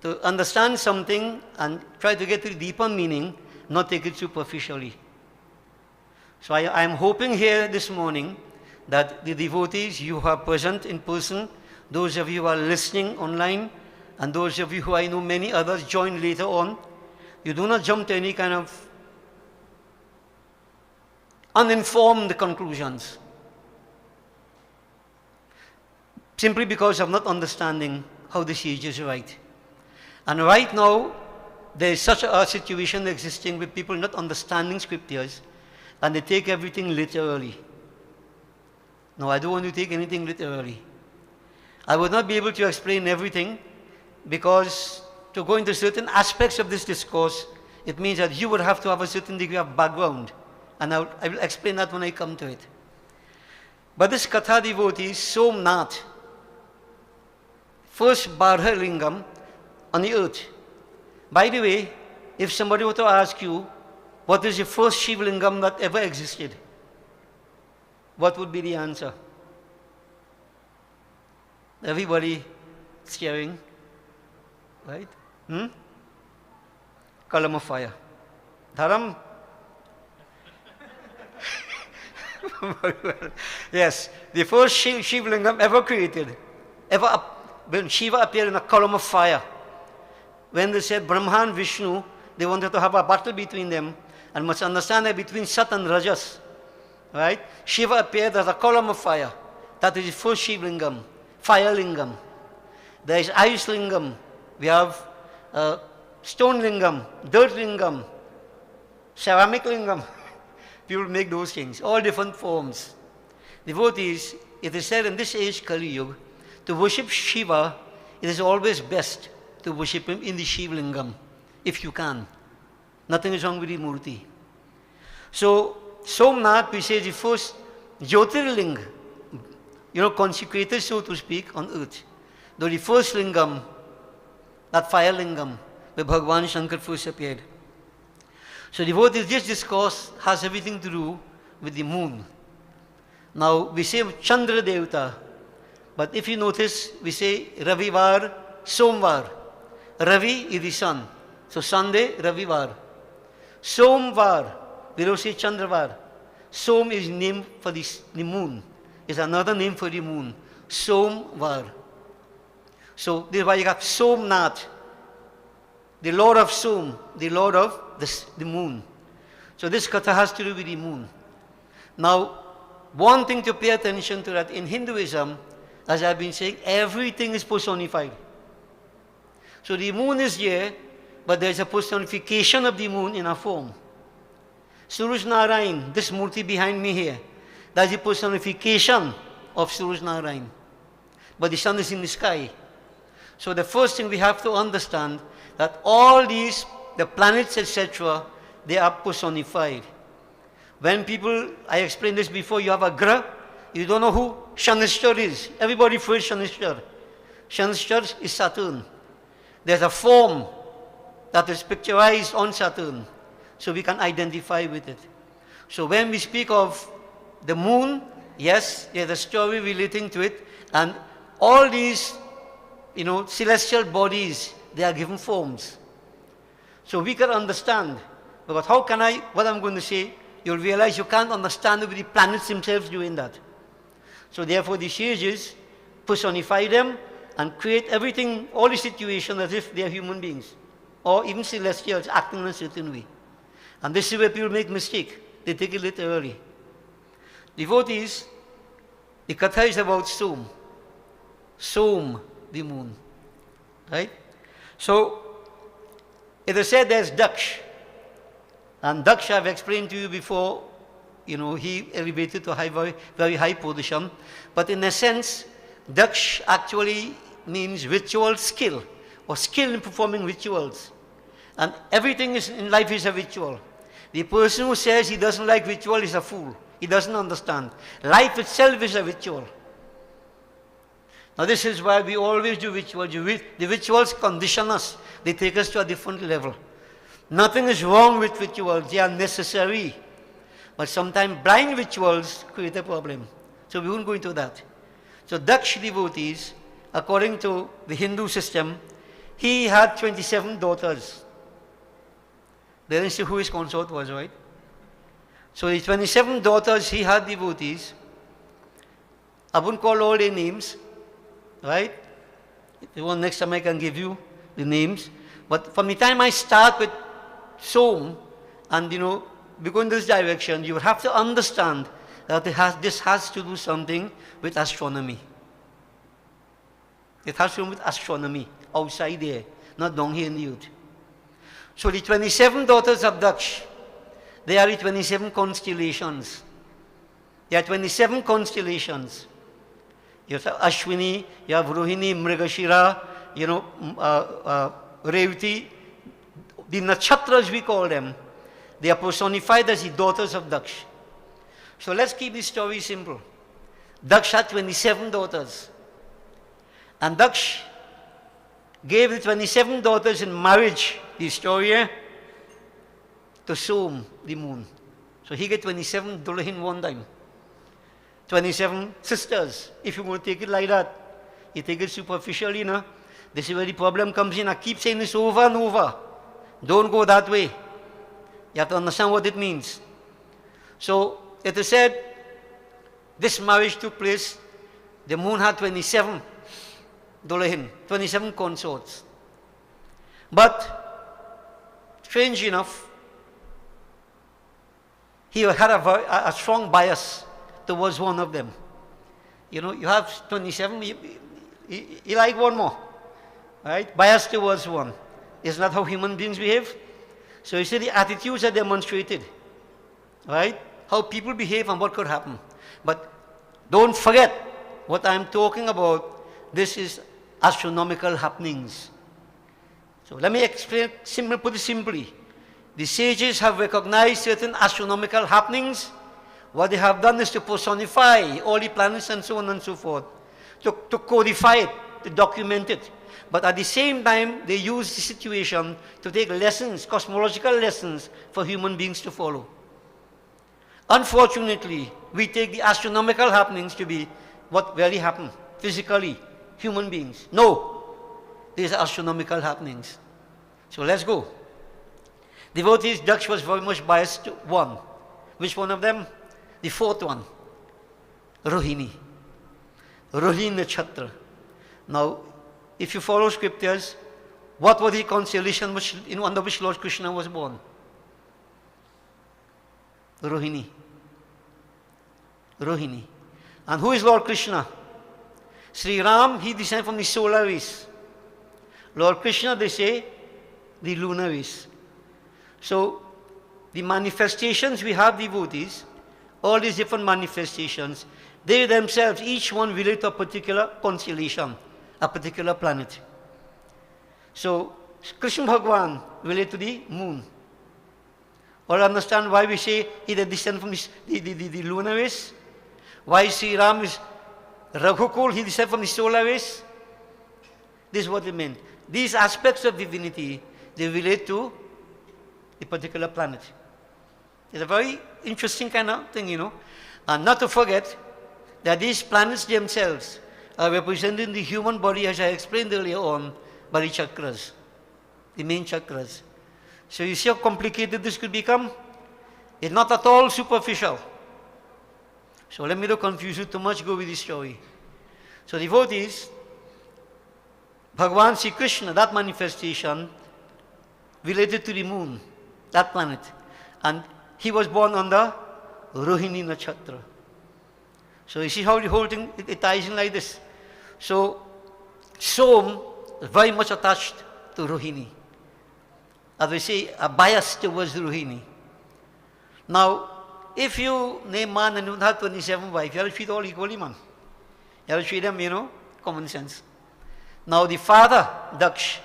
Speaker 1: to understand something and try to get to the deeper meaning, not take it superficially. So I am hoping here this morning that the devotees, you who are present in person, those of you who are listening online, and those of you who I know many others join later on, you do not jump to any kind of uninformed conclusions, simply because of not understanding how the sages write. And right now, there is such a situation existing with people not understanding scriptures, and they take everything literally. No, I don't want to take anything literally. I would not be able to explain everything, because to go into certain aspects of this discourse, it means that you would have to have a certain degree of background. And I will explain that when I come to it. But this Katha devotee is Somnath, first Bardha Lingam on the earth. By the way, if somebody were to ask you, what is the first Shiva Lingam that ever existed? What would be the answer? Everybody staring, right? Column of fire. Dharam? Yes, the first Shiva Lingam ever created, when Shiva appeared in a column of fire. When they said Brahma and Vishnu, they wanted to have a battle between them, and must understand that between Sat and Rajas, right? Shiva appeared as a column of fire. That is the first Shiva Lingam, fire Lingam. There is ice Lingam. We have stone Lingam, dirt Lingam, ceramic Lingam. People make those things, all different forms. Devotees, it is said in this age, Kali Yuga, to worship Shiva, it is always best to worship him in the Shiva Lingam, if you can. Nothing is wrong with the Murti. So, Somnath, we say, the first Jyotirling, consecrated, so to speak, on earth. Though the first Lingam, that fire Lingam, where Bhagavan Shankar first appeared. So devotees, this discourse has everything to do with the moon. Now, we say Chandra Devata, but if you notice, we say Ravivar, Somvar. Ravi is the sun. So Sunday, Ravivar. Somvar, we don't say Chandravar. Som is name for the moon. It's another name for the moon. Somvar. So this is why you got Somnath, the Lord of Som, the Lord of the moon. So this katha has to do with the moon. Now, one thing to pay attention to that in Hinduism, as I've been saying, everything is personified. So the moon is here, but there's a personification of the moon in a form. Suraj Narayan, this murti behind me here, that's the personification of Suraj Narayan. But the sun is in the sky. So the first thing we have to understand that all these, the planets, etc., they are personified. When people, I explained this before, you have a Grah, you don't know who Shanishtar is. Everybody fears Shanishtar. Shanishtar is Saturn. There's a form that is picturized on Saturn, so we can identify with it. So when we speak of the moon, yes, there's a story relating to it, and all these, celestial bodies, they are given forms. So we can understand. But how can what I'm going to say, you'll realize you can't understand with the planets themselves doing that. So therefore the sages personify them and create everything, all the situations as if they are human beings, or even celestials acting in a certain way. And this is where people make mistake. They take it literally. Devotees, the katha is about Som. Som, the moon. Right? So, it is said there's Daksh. And Daksh, I've explained to you before, he elevated to a very, very high position. But in a sense, Daksh actually means ritual skill, or skill in performing rituals. And everything in life is a ritual. The person who says he doesn't like ritual is a fool. He doesn't understand. Life itself is a ritual. Now this is why we always do rituals. The rituals condition us. They take us to a different level. Nothing is wrong with rituals. They are necessary. But sometimes blind rituals create a problem. So we won't go into that. So Daksh devotees, according to the Hindu system, he had 27 daughters. They didn't say who his consort was, right? So the 27 daughters he had devotees. I won't call all their names, right? If you want, next time I can give you the names. But from the time I start with Som, and we go in this direction, you have to understand that this has to do something with astronomy. It has to do with astronomy outside there, not down here in the earth. So the 27 daughters of Daksh, they are the 27 constellations. There are 27 constellations. You have Ashwini, you have Rohini, Mrigashira, Revati. The nakshatras we call them, they are personified as the daughters of Daksh. So let's keep this story simple. Daksh had 27 daughters. And Daksh gave the 27 daughters in marriage, the story, to Som, the moon. So he got 27 Dulahin one time. 27 sisters. If you want to take it like that, you take it superficially, no? This is where the problem comes in. I keep saying this over and over. Don't go that way. You have to understand what it means. So it is said, this marriage took place, the moon had 27 Dulahin, 27 consorts. But, strange enough, he had a strong bias towards one of them. You have 27, you like one more, right? Bias towards one. Isn't that how human beings behave? So you see the attitudes are demonstrated, right? How people behave and what could happen. But don't forget what I'm talking about. This is astronomical happenings. So let me explain, put it simply. The sages have recognized certain astronomical happenings. What they have done is to personify all the planets and so on and so forth, to codify it, to document it. But at the same time, they use the situation to take lessons, cosmological lessons for human beings to follow. Unfortunately, we take the astronomical happenings to be what really happened physically, human beings. No, these are astronomical happenings. So let's go. Devotees, Daksh was very much biased to one. Which one of them? The fourth one, Rohini. Rohini Nakshatra. Now, if you follow scriptures, what was the constellation under which Lord Krishna was born? Rohini. Rohini. And who is Lord Krishna? Sri Ram, he descended from the solar race. Lord Krishna, they say, the lunar race. So, the manifestations we have, devotees, all these different manifestations, they themselves, each one relate to a particular constellation, a particular planet. So, Krishna Bhagwan relate to the moon. Or understand why we say he descended from the lunar race? Why Sri Ram is Raghukul, he descended from the solar race? This is what it meant. These aspects of divinity, they relate to the particular planet. It's a very interesting kind of thing, And not to forget that these planets themselves are representing the human body, as I explained earlier on, by the chakras, the main chakras. So you see how complicated this could become? It's not at all superficial. So let me not confuse you too much, go with this story. So devotees, Bhagavan Sri Krishna, that manifestation, related to the moon, that planet. And he was born under Rohini Nakshatra. So you see how the whole thing, it ties in like this. So, Som is very much attached to Rohini. As we say, a bias towards Rohini. Now, if you name man and you have 27 wives, you have to treat all equally, man. You have to treat them, common sense. Now, the father, Daksh,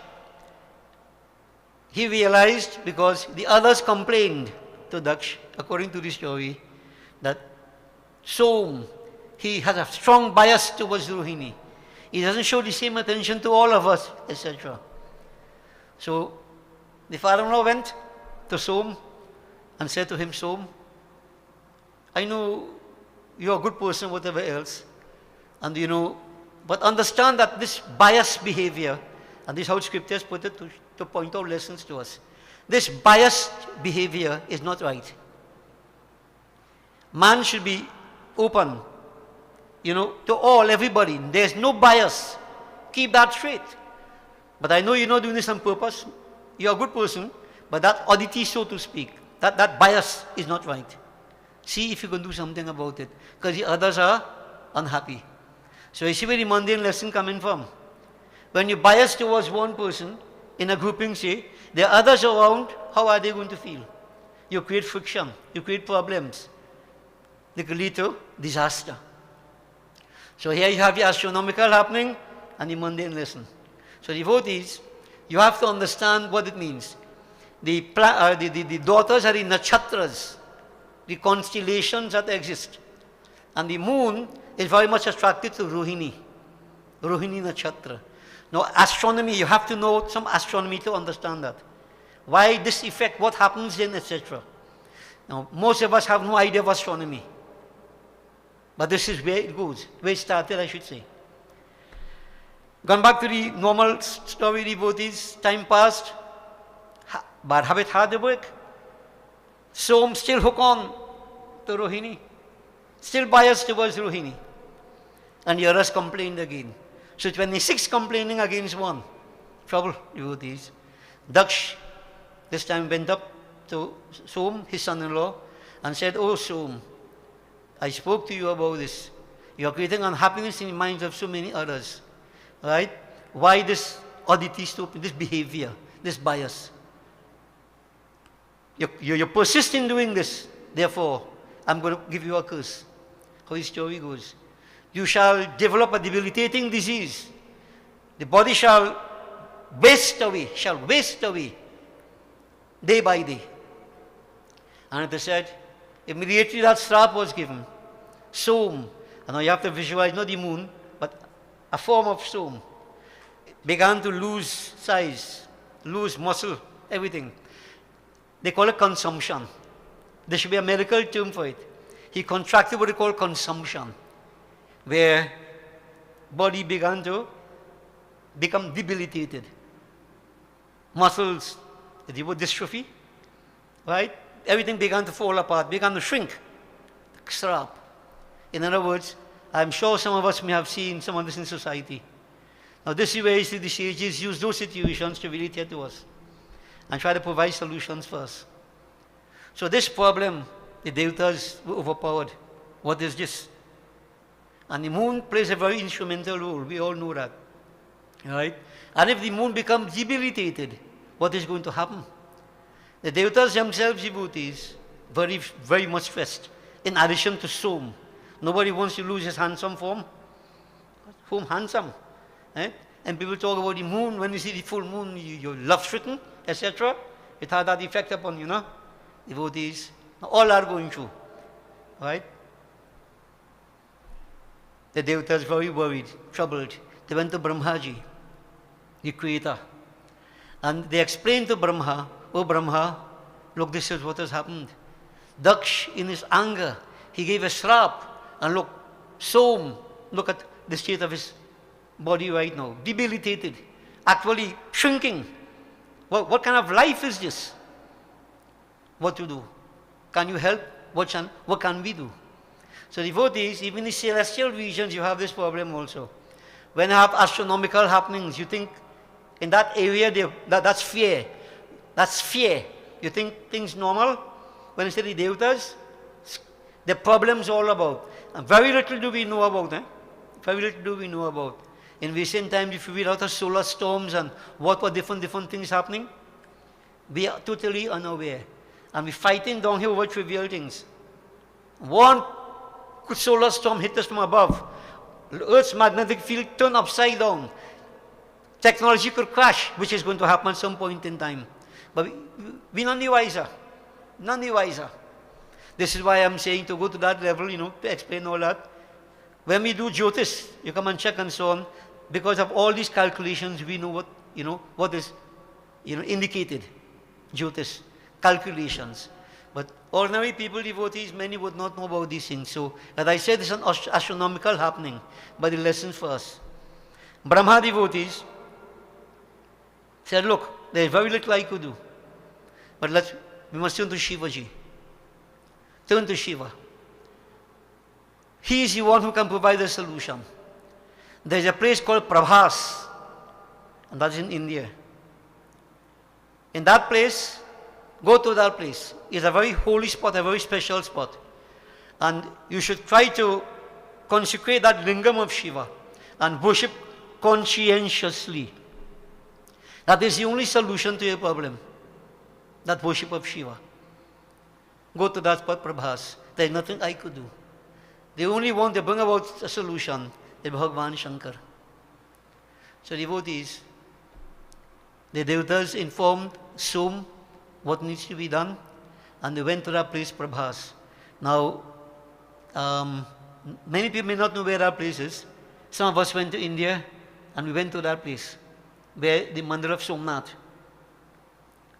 Speaker 1: he realized, because the others complained to Daksh, according to the story, that Som, he has a strong bias towards Rohini. He doesn't show the same attention to all of us, etc. So, the father-in-law went to Som and said to him, Som, I know you're a good person, whatever else, and but understand that this biased behavior, and this is how scriptures put it to point out lessons to us. This biased behavior is not right. Man should be open, to all, everybody. There's no bias. Keep that straight. But I know you're not doing this on purpose. You're a good person, but that oddity, so to speak, that bias is not right. See if you can do something about it, because the others are unhappy. So you see where the mundane lesson coming from. When you bias towards one person, in a grouping, say, there are others around, how are they going to feel? You create friction, you create problems. They could lead to disaster. So here you have the astronomical happening and the mundane lesson. So devotees, you have to understand what it means. The daughters are the nakshatras, the constellations that exist. And the moon is very much attracted to Rohini nakshatra. Now astronomy, you have to know some astronomy to understand that. Why this effect, what happens in, etc. Now most of us have no idea of astronomy. But this is where it goes, where it started, I should say. Gone back to the normal story, devotees, time passed, bad habit hard work. Som still hook on to Rohini, still biased towards Rohini. And the others complained again. So 26 complaining against one. Trouble, devotees. Daksh this time went up to Som, his son-in-law, and said, "Oh Som, I spoke to you about this. You are creating unhappiness in the minds of so many others. Right? Why this oddity, this behavior, this bias? You persist in doing this. Therefore, I'm going to give you a curse." How his story goes. You shall develop a debilitating disease. The body shall waste away, day by day. And it said, immediately that strap was given. Som, and now you have to visualize not the moon, but a form of Som, began to lose size, lose muscle, everything. They call it consumption. There should be a medical term for it. He contracted what they call consumption, where body began to become debilitated. Muscles, the word dystrophy, right? Everything began to fall apart, began to shrink, strap. In other words, I'm sure some of us may have seen some of this in society. Now this is where you see the sages use those situations to relate here to us and try to provide solutions for us. So this problem, the devatas were overpowered. What is this? And the moon plays a very instrumental role. We all know that. Right? And if the moon becomes debilitated, what is going to happen? The devatas themselves, devotees, very, very much stressed. In addition to Som. Nobody wants to lose his handsome form. Form handsome. Right? And people talk about the moon. When you see the full moon, you're love-stricken, etc. It had that effect upon you, know? Devotees. All are going through. Right? The devatas very worried, troubled. They went to Brahmaji, the creator. And they explained to Brahma, "Oh Brahma, look, this is what has happened." Daksh, in his anger, he gave a shrap. And look, Som, look at the state of his body right now. Debilitated, actually shrinking. What kind of life is this? What to do? Can you help? What can we do? So devotees, even in the celestial regions, you have this problem also. When you have astronomical happenings, you think in that area, that's fear. That's fear. You think things normal? When you say the devatas, the problems all about. And very little do we know about. Very little do we know about. In recent times, if you read out of solar storms and what were different things happening, we are totally unaware. And we're fighting down here over trivial things. One solar storm hit us from above. Earth's magnetic field turned upside down. Technology could crash, which is going to happen at some point in time. But we're none the wiser. None the wiser. This is why I'm saying to go to that level, to explain all that. When we do Jyotish, you come and check and so on, because of all these calculations, we know what is, indicated. Jyotish, calculations. But ordinary people, devotees, many would not know about these things. So, as I said, it's an astronomical happening, but the lesson for us. Brahma devotees said, look, there's very little I could do. But we must turn to Shivaji. Turn to Shiva. He is the one who can provide the solution. There's a place called Prabhas, and that's in India. In that place, go to that place. It's a very holy spot, a very special spot. And you should try to consecrate that lingam of Shiva and worship conscientiously. That is the only solution to your problem. That worship of Shiva. Go to that spot, Prabhas. There is nothing I could do. The only one to bring about a solution is Bhagavan Shankar. So devotees, the devatas informed Som what needs to be done, and they went to that place, Prabhas. Now, many people may not know where that place is. Some of us went to India, and we went to that place, where the Mandir of Somnath.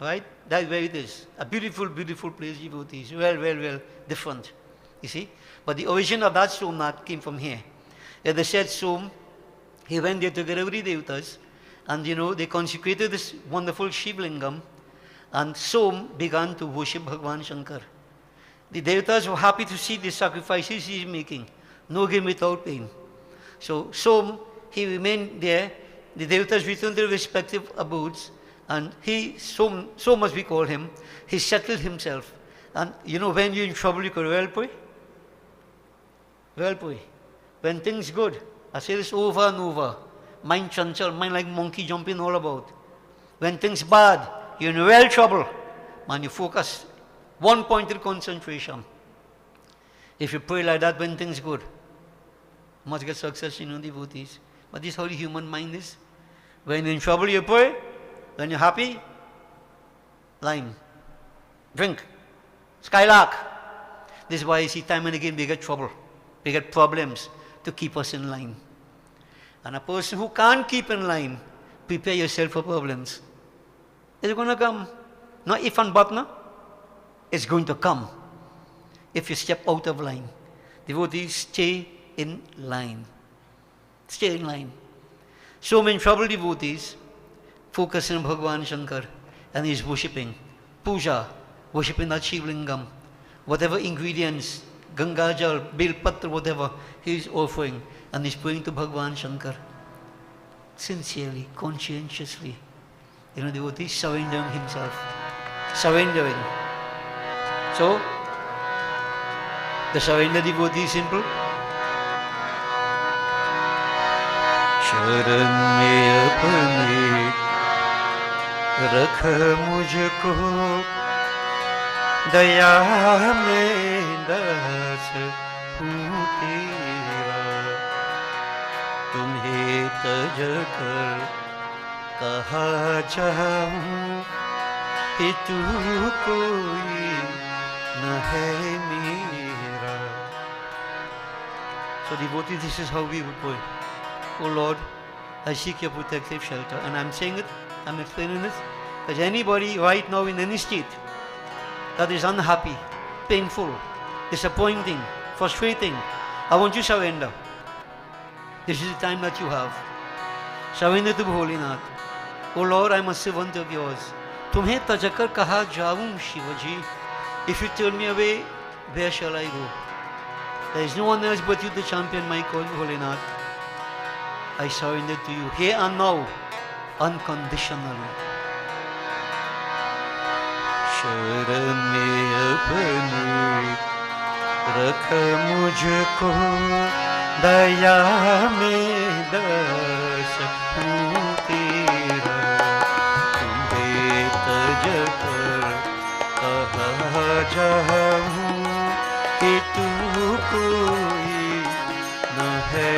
Speaker 1: Right? That's where it is. A beautiful, beautiful place, devotees. Well, different. You see? But the origin of that Somnath came from here. Where they said Som, he went there to get every devatas, and they consecrated this wonderful Shivlingam, and Som began to worship Bhagavan Shankar. The devatas were happy to see the sacrifices he is making. No gain without pain. So Som, he remained there. The devatas returned to their respective abodes, and Som as we call him, he settled himself. And when you're in trouble, you could well pray. Well pray. When things good, I say this over and over. Mind chanchal, mind like monkey jumping all about. When things bad, you're in real trouble. Man, you focus one pointed concentration. If you pray like that when things good, you must get success, devotees. But this is how the human mind is. When you're in trouble, you pray. When you're happy, lime, drink, skylark. This is why you see time and again we get trouble. We get problems to keep us in line. And a person who can't keep in line, prepare yourself for problems. It's going to come. Not if and but, no. It's going to come if you step out of line. Devotees, stay in line. Stay in line. So many troubled devotees focus on Bhagavan Shankar, and he's worshipping. Puja, worshipping that Shivlingam. Whatever ingredients, Gangajal, Bilpatra, whatever, he's offering, and he's praying to Bhagavan Shankar. Sincerely, conscientiously. Devotees, surrendering himself. Surrendering. So, the surrender devotee is simple. शरण में अपने रख मुझको दया में दास हूँ तेरा तुम्हें तज कर कहाँ जाऊँ कि तू कोई न है मेरा. So devotee, this is how we would pray. Oh Lord, I seek your protective shelter. And I'm saying it, I'm explaining this, because anybody right now in any state that is unhappy, painful, disappointing, frustrating, I want you to surrender. This is the time that you have. Surrender to Bholinath. Oh Lord, I'm a servant of yours. Tumhe tajakar kaha jaun, Shivaji. If you turn me away, where shall I go? There is no one else but you to champion my cause, Bholinath. I surrender to you here and now, unconditionally. शरण में अपने रख मुझको दया में दास हूँ तेरा तुम्हें तज कर कहाँ जाऊँ कि तू कोई न है.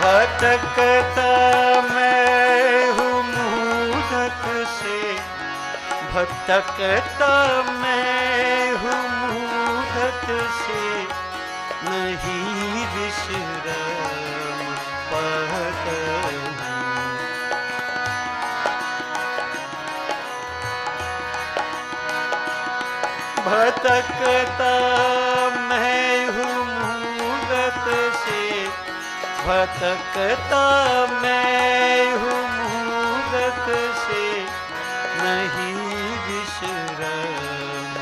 Speaker 1: भटकता मैं हूँ मूढ़क से, भटकता मैं हूँ मूढ़क से, नहीं विश्राम पाता हूँ. भटकता मैं हूँ मूढ़क से, भटकता मैं हूँ मूढ़क से, नहीं विश्राम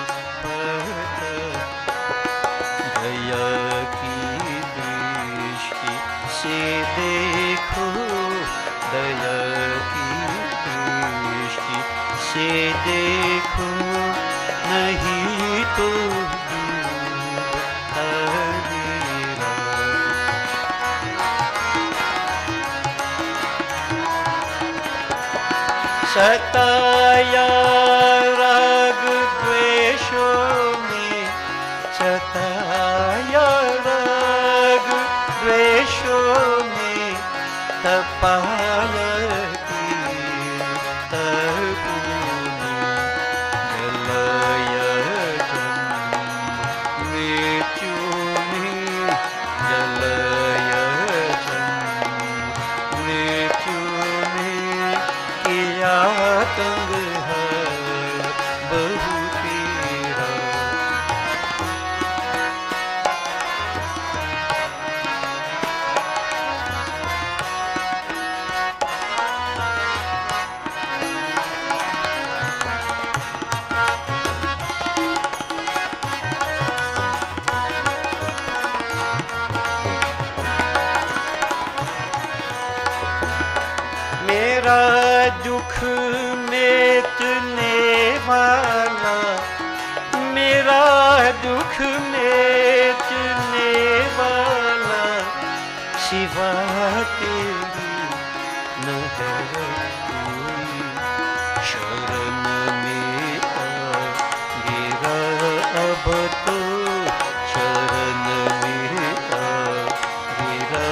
Speaker 1: पाता. से देखो दया की दृष्टि से देखो, नहीं तो दूर अंधेरा। सताया राग द्वेषों में, सताया राग द्वेषों में, तपाया मेरा दुख मेटने वाला, मेरा दुख मेटने वाला, शिवा तेरी न है कोई। शरण में आ गिरा अब तो, शरण में आ गिरा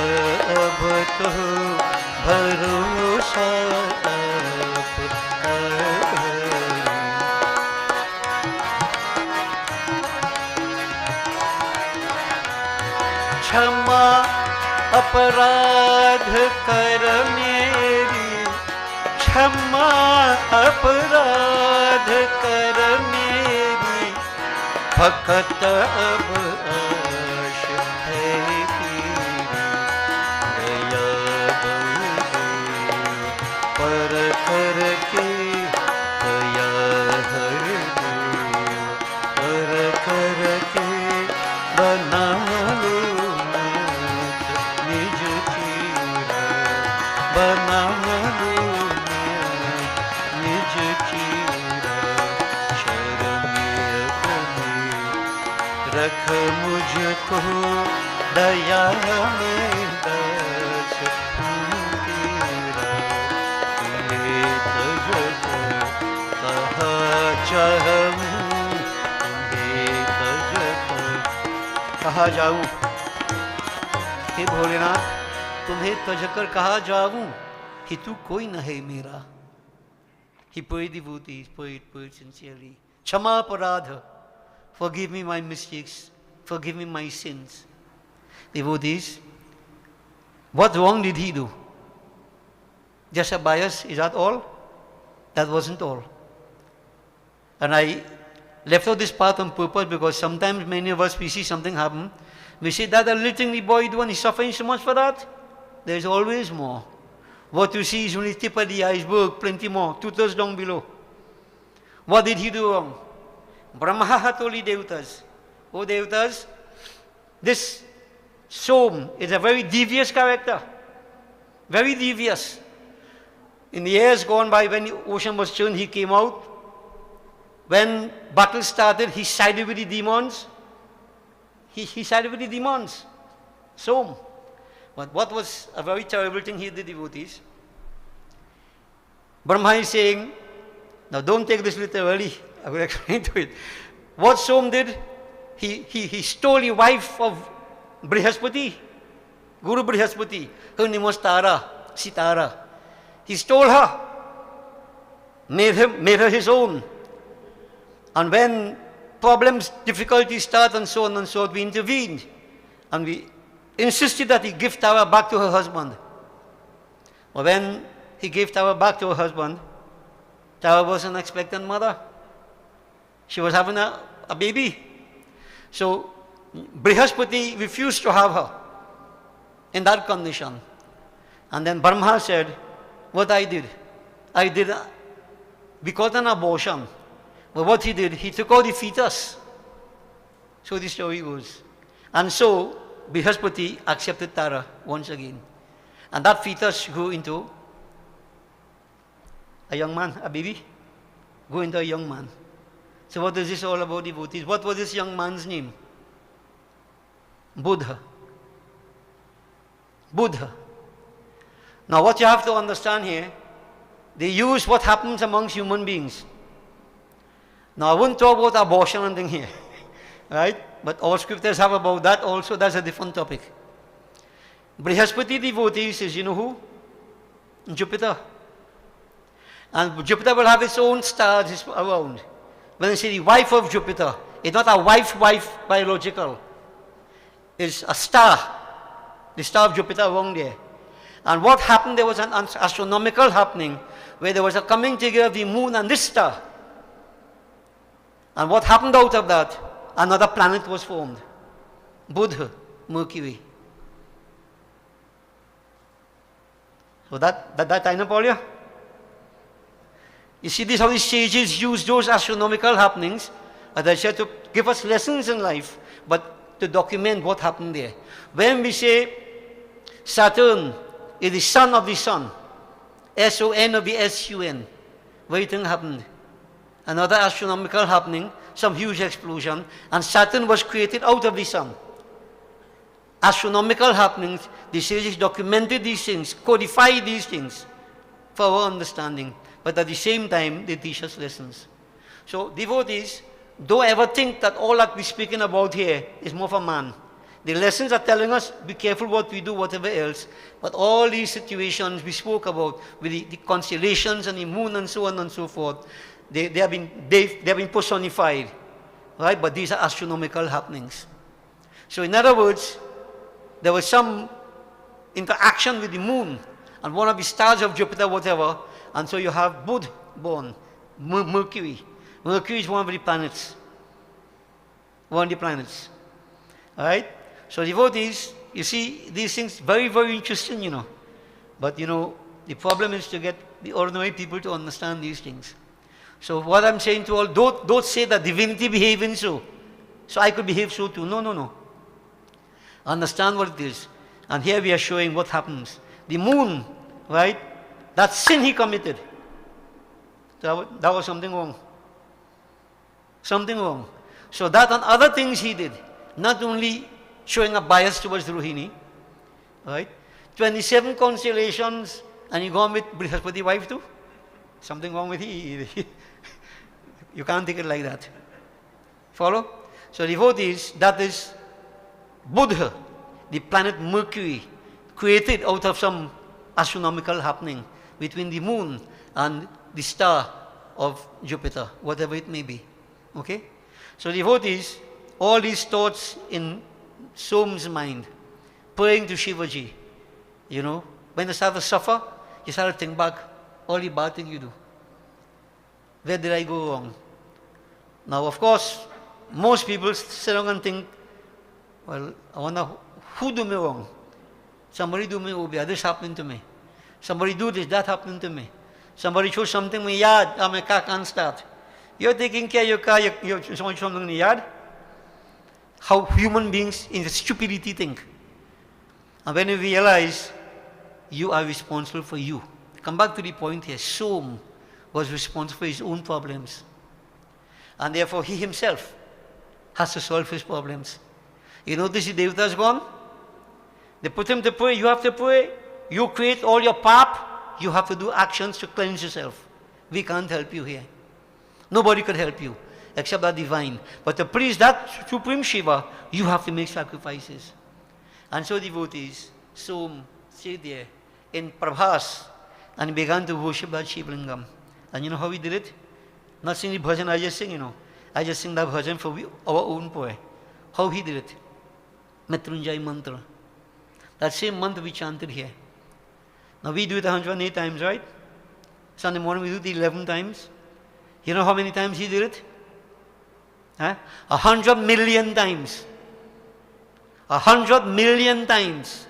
Speaker 1: अब तो, भरोसा आप क्षमा अपराध कर मेरी, क्षमा अपराध कर मेरी, फकत अब आश है तेरी। दया पर करके दया हर दे, पर करके बना लो मत निज चीरा, बना लो मत निज चीरा। शरण अपने रख मुझको, दया में दास हूँ तेरा। कहा जाऊं हे भोलेनाथ, तुम्हें तजकर कहा जाऊं, कि तू कोई न है मेरा। He prayed devotees, prayed sincerely. क्षमा अपराध, forgive me my mistakes, forgive me my sins. Devotees, what wrong did he do? Just a bias, is that all? That wasn't all. And I left out this part on purpose because sometimes many of us, we see something happen, we say that a little boy do and he's suffering so much for that. There is always more. What you see is only tip of the iceberg, plenty more, 2 thirds down below. What did he do wrong? Brahma had told the Devatas, oh Devatas, this Som is a very devious character. Very devious. In the years gone by, when the ocean was churned, he came out. When battle started, he sided with the demons. He sided with the demons. Som. But what was a very terrible thing he did, devotees? Brahma is saying, now don't take this literally, I will explain to it. What Som did, he stole the wife of Brihaspati, Guru Brihaspati. Her name was Tara, Sitara. He stole her, made her his own. And when problems, difficulties start and so on and so on, we intervened. And we insisted that he give Tara back to her husband. But when he gave Tara back to her husband, Tara was an expectant mother. She was having a baby. So Brihaspati refused to have her in that condition. And then Brahma said, what I did, we called an abortion. But what he did, he took out the fetus. So the story goes. And so Brihaspati accepted Tara once again. And that fetus grew into a young man, a baby, grew into a young man. So what is this all about, devotees? What was this young man's name? Buddha. Buddha. Now what you have to understand here, they use what happens amongst human beings. Now I won't talk about abortion and thing here, right? But all scriptures have about that also. That's a different topic. Brihaspati devotees is, you know who? Jupiter. And Jupiter will have its own stars around. When they say the wife of Jupiter, it's not a wife biological. It's a star. The star of Jupiter around there. And what happened, there was an astronomical happening where there was a coming together of the moon and this star. And what happened out of that? Another planet was formed. Buddha, Mercury. So that I know, Paulia? You see, this how the sages use those astronomical happenings, as I said, to give us lessons in life, but to document what happened there. When we say Saturn is the son of the sun, S-O-N of the S-U-N, what do you think happened? Another astronomical happening, some huge explosion, and Saturn was created out of the sun. Astronomical happenings, the sages documented these things, codified these things for our understanding, but at the same time, they teach us lessons. So, devotees, don't ever think that all that we're speaking about here is more for man. The lessons are telling us, be careful what we do, whatever else, but all these situations we spoke about, with the constellations and the moon and so on and so forth, they have been personified, right? But these are astronomical happenings. So in other words, there was some interaction with the moon and one of the stars of Jupiter, whatever, and so you have Buddha born, Mercury. Mercury is one of the planets. One of the planets. Alright? So devotees, you see, these things very, very interesting, you know. But you know, the problem is to get the ordinary people to understand these things. So what I'm saying to all, don't say that divinity behaving so I could behave so too. No. Understand what it is. And here we are showing what happens. The moon, right? That sin he committed. That was something wrong. Something wrong. So that and other things he did, not only showing a bias towards Rohini, right? 27 constellations, and you go on with Brihaspati wife too? Something wrong with he. You can't take it like that. Follow? So devotees, that is Buddha, the planet Mercury, created out of some astronomical happening between the moon and the star of Jupiter, whatever it may be. Okay? So devotees, all these thoughts in Som's mind, praying to Shivaji, you know, when you start to suffer, you start to think back, all the bad things you do. Where did I go wrong? Now, of course, most people sit down and think, well, I wonder who do me wrong? Somebody do me over, this happened to me. Somebody do this, that happened to me. Somebody chose something in my yard, my car can't start. You're taking care of your car, you're somebody something in the yard. How human beings in stupidity think. And when you realize you are responsible for you. Come back to the point here. Som was responsible for his own problems. And therefore he himself has to solve his problems. You notice the Devatas gone? They put him to pray. You have to pray. You create all your pap. You have to do actions to cleanse yourself. We can't help you here. Nobody could help you except the divine. But to please that supreme Shiva, you have to make sacrifices. And so devotees, Som stayed there in Prabhas and he began to worship that Shivlingam. And you know how he did it? Not sing the bhajan I just sing, you know. I just sing that bhajan for our own poet. How he did it? Mrityunjay mantra. That same mantra we chanted here. Now we do it 108 times, right? Sunday morning we do it 11 times. You know how many times he did it? 100 million times. 100 million times.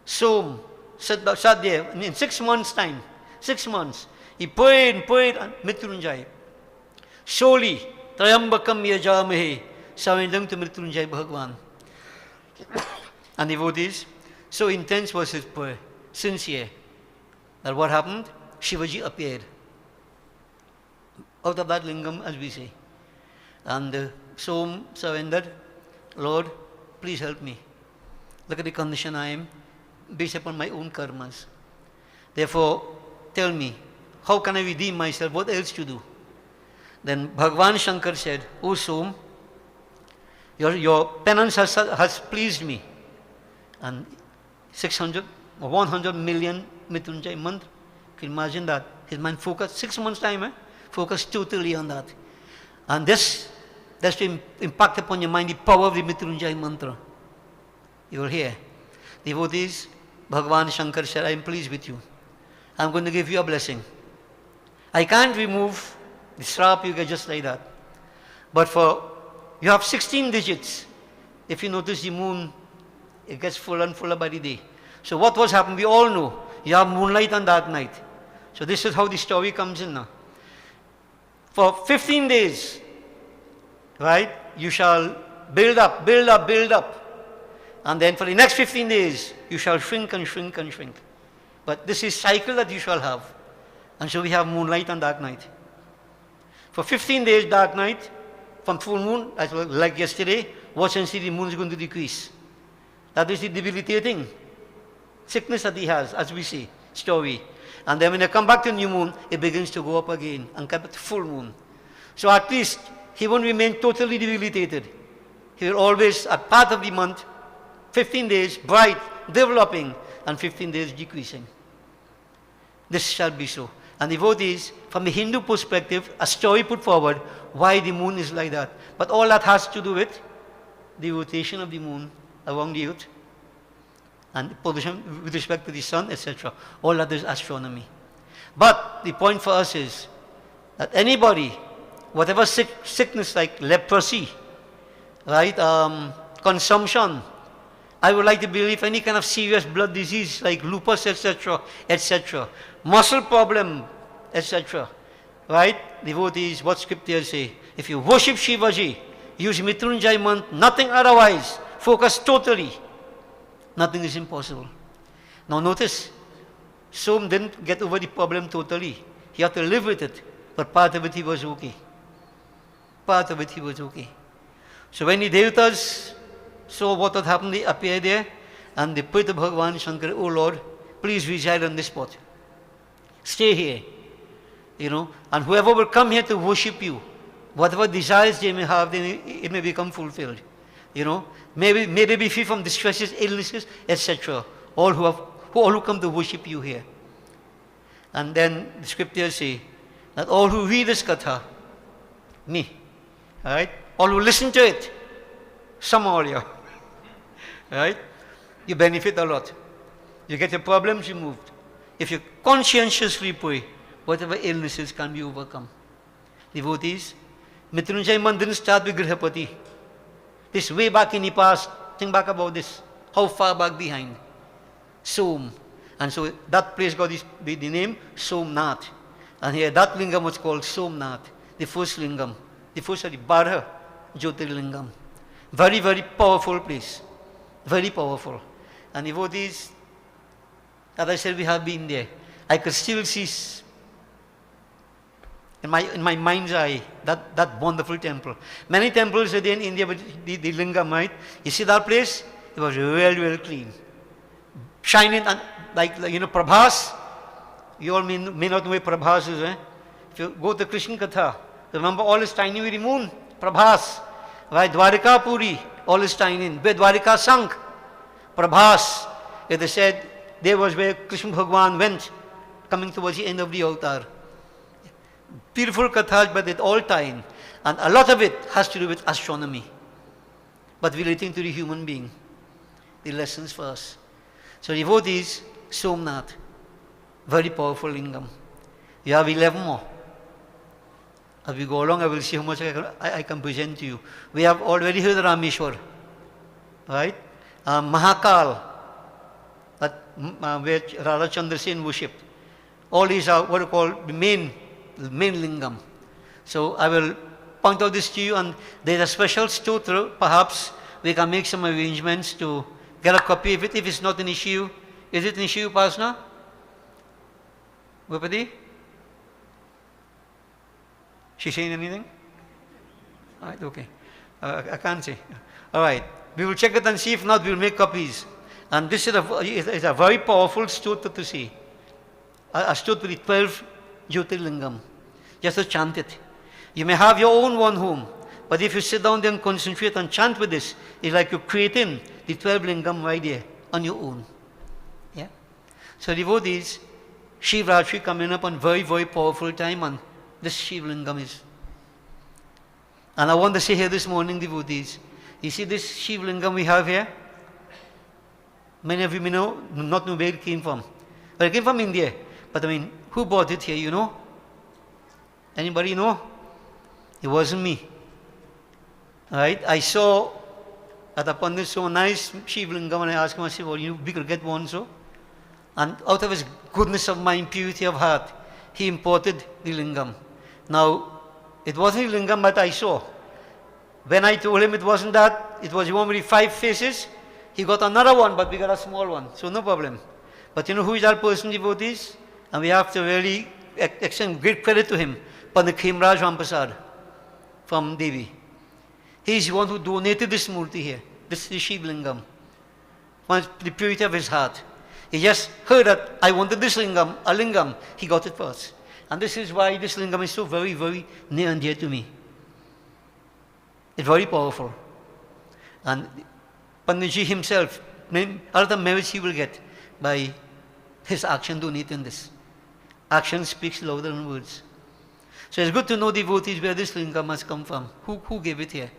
Speaker 1: So, sat there in 6 months' time. 6 months. He prayed and prayed, Mrityunjay. Slowly, Trayambakam yajamahe, surrendering to Mrityunjay Bhagwan. And devotees, so intense was his prayer, sincere, that what happened? Shivaji appeared out of that lingam, as we say. And Som surrendered, Lord, please help me. Look at the condition I am, based upon my own karmas. Therefore, tell me, how can I redeem myself? What else to do? Then Bhagavan Shankar said, O Som, your penance has pleased me. And 600 or 100 million Mrityunjay mantra. Can you imagine that? His mind focused, 6 months' time, focused totally on that. And that's to impact upon your mind the power of the Mrityunjay mantra. You will hear. Devotees, Bhagavan Shankar said, I am pleased with you. I am going to give you a blessing. I can't remove the shrap you get just like that. But you have 16 digits. If you notice the moon, it gets fuller and fuller by the day. So what was happening? We all know. You have moonlight and dark night. So this is how the story comes in now. For 15 days, right, you shall build up, build up, build up. And then for the next 15 days, you shall shrink and shrink and shrink. But this is cycle that you shall have. And so we have moonlight and dark night. For 15 days, dark night, from full moon, as well, like yesterday, watch and see the moon is going to decrease. That is the debilitating sickness that he has, as we see, story. And then when they come back to new moon, it begins to go up again and come back to full moon. So at least he won't remain totally debilitated. He will always, at part of the month, 15 days bright, developing, and 15 days decreasing. This shall be so. And devotees, from the Hindu perspective, a story put forward why the moon is like that. But all that has to do with the rotation of the moon around the earth and position with respect to the sun, etc. All that is astronomy. But the point for us is that anybody, whatever sickness like leprosy, right, consumption, I would like to believe any kind of serious blood disease like lupus, etc., etc., muscle problem, etc., right? Devotees, what scriptures say? If you worship Shivaji, use Mrityunjay mantra, nothing otherwise, focus totally, nothing is impossible. Now notice, Som didn't get over the problem totally. He had to live with it, but part of it he was okay. Part of it he was okay. So when the Devatas saw what had happened, they appeared there and they prayed to Bhagavan Shankar, oh Lord, please reside on this spot. Stay here. You know, and whoever will come here to worship you, whatever desires they may have, it may become fulfilled. You know, may they be free from distresses, illnesses, etc. All who come to worship you here. And then the scriptures say that all who read this katha, me, alright, all who listen to it, some or all, right, you benefit a lot. You get your problems removed. If you conscientiously pray, whatever illnesses can be overcome. Devotees, Mrityunjay mantra didn't start with Grihapati. This way back in the past, think back about this. How far back behind? Som. And so that place got the name Somnath. And here that lingam was called Somnath, the first lingam. The first of the Barha Jyotirlingam. Very, very powerful place. Very powerful. And devotees, as I said, we have been there. I could still see in my mind's eye that wonderful temple. Many temples are there in India, but the lingam, right? You see that place? It was real clean. Shining, and like Prabhas. You all may not know where Prabhas is. If you go to Krishna Katha, remember all is shining with the moon. Prabhas. Right? Dwarika Puri, all is shining. Where Dwarika sank. Prabhas. They said, there was where Krishna Bhagwan went, coming towards the end of the avatar. Beautiful kathas, but at all time. And a lot of it has to do with astronomy. But relating to the human being. The lessons for us. So devotees, Somnath. Very powerful lingam. You have 11 more. As we go along, I will see how much I can present to you. We have already heard Rameshwar. Right? Mahakal. Where Radha Chandra Sen worshipped. All these are what are called the main lingam. So I will point out this to you, and there is a special stotra, perhaps, we can make some arrangements to get a copy of it if it's not an issue. Is it an issue, Pastor? Gopati? She saying anything? All right, okay. I can't say. All right. We will check it and see. If not, we will make copies. And this is a very powerful stota to see. A stota with the 12 Jyotirlingam. Just to chant it. You may have your own one home. But if you sit down there and concentrate and chant with this, it's like you're creating the 12 lingam right there on your own. Yeah? So devotees, Shivratri coming up on very, very powerful time, and this Shiva lingam is. And I want to say here this morning, devotees, you see this Shiva lingam we have here? Many of you may not know where it came from. Well, it came from India. But I mean, who bought it here, you know? Anybody know? It wasn't me. Right? I saw that a Pandit so nice Shiva lingam, and I asked him, I said, well, we could get one, so. And out of his goodness of mind, purity of heart, he imported the lingam. Now, it wasn't the lingam that I saw. When I told him it wasn't that, it was the one with the 5 faces, he got another one, but we got a small one, so no problem. But you know who is our person, devotees? And we have to really extend great credit to him, Pandit Khemraj Rampasad from Devi. He is the one who donated this murti here, this is Shiva lingam, from the purity of his heart. He just heard that I wanted this lingam, a lingam, he got it first. And this is why this lingam is so very, very near and dear to me. It's very powerful. And Panditji himself, all the merits he will get by his action donating this. Action speaks louder than words. So it's good to know, devotees, where this lingam has come from. Who gave it here?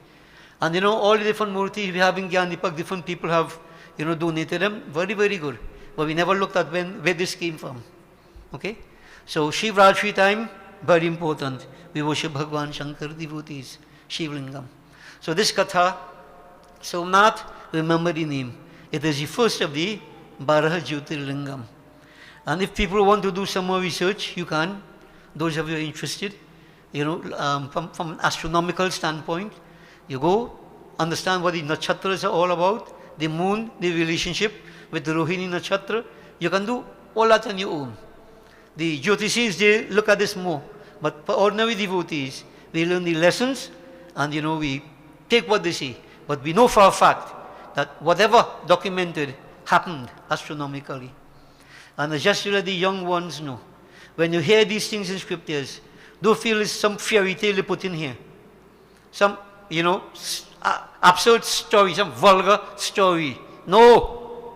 Speaker 1: And you know, all the different murtis we have in Gyanipak, different people have, donated them. Very, very good. But we never looked at where this came from. Okay? So Shivratri time, very important. We worship Bhagwan Shankar, devotees, Shiva lingam. So this katha, Somnath, remember the name. It is the first of the 12 Jyotirlingam. And if people want to do some more research, you can. Those of you who are interested, from an astronomical standpoint, you go, understand what the nakshatras are all about, the moon, the relationship with the Rohini nakshatra. You can do all that on your own. The Jyotishis, they look at this more. But for ordinary devotees, we learn the lessons and, we take what they say. But we know for a fact that whatever documented happened astronomically. And just to let the young ones know, when you hear these things in scriptures, don't feel it's some fairy tale they put in here. Some, absurd story, some vulgar story. No.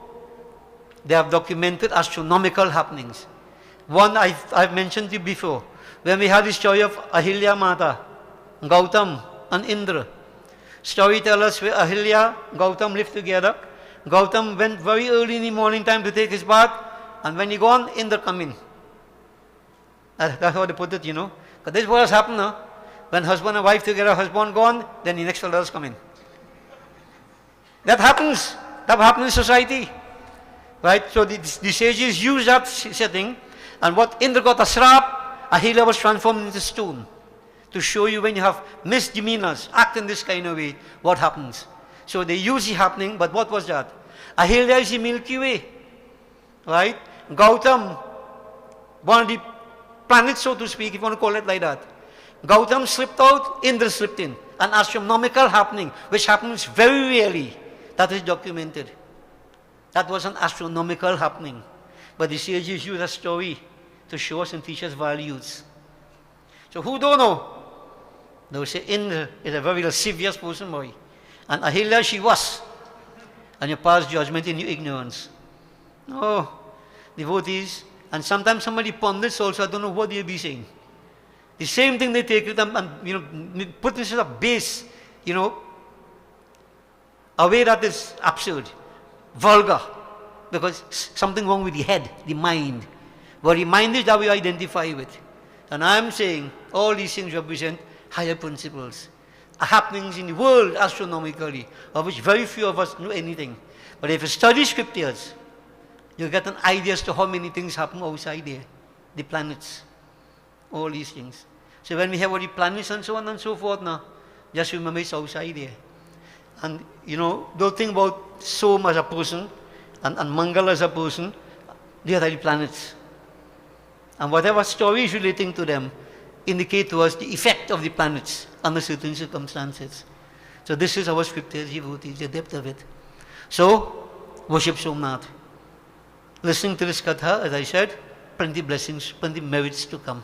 Speaker 1: They have documented astronomical happenings. One I've mentioned to you before. When we had the story of Ahilya Mata, Gautam and Indra. Story tells us where Ahilya, Gautam lived together. Gautam went very early in the morning time to take his bath, and when he gone, Indra come in. That's how they put it, Because this is what has happened now. When husband and wife together, husband gone, then the next fellows come in. That happens. That happens in society. Right? So the sages use that setting, and what Indra got a shrap, Ahilya was transformed into stone. To show you when you have misdemeanors, act in this kind of way, what happens. So they use the happening, but what was that? Ahilya is the Milky Way. Right? Gautam, one of the planets, so to speak, if you want to call it like that. Gautam slipped out, Indra slipped in. An astronomical happening, which happens very rarely. That is documented. That was an astronomical happening. But the sages use a story to show us and teach us values. So who don't know? They will say Indra is a very lascivious person, boy. And Ahilya, she was. And you pass judgment in your ignorance. No. Devotees. And sometimes somebody pundits also, I don't know what they'll be saying. The same thing they take it and put this as a base, a way that is absurd, vulgar. Because something wrong with the head, the mind. But the mind is that we identify with. And I'm saying all these things represent higher principles, happenings in the world astronomically, of which very few of us know anything. But if you study scriptures, you get an idea as to how many things happen outside there, the planets, all these things. So when we have all the planets and so on and so forth now, just remember it's outside there. And don't think about Som as a person and Mangal as a person. They are really planets. And whatever stories relating to them indicate to us the effect of the planets under certain circumstances. So this is our scripture, devotees, the depth of it. So, worship Somnath. Listening to this katha, as I said, plenty blessings, plenty merits to come.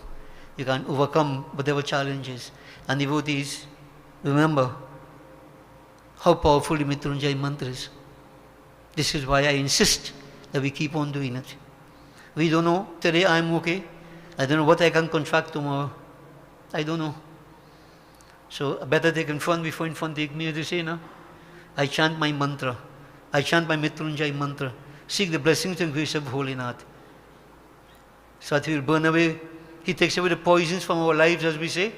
Speaker 1: You can overcome whatever challenges. And devotees, remember how powerful the Mrityunjay mantra is. This is why I insist that we keep on doing it. We don't know, today I'm okay. I don't know what I can contract tomorrow. I don't know. So better take in front before in front take me, as they say, no? I chant my mantra. I chant my Mrityunjay mantra. Seek the blessings and grace of Holynath. So that we will burn away. He takes away the poisons from our lives, as we say.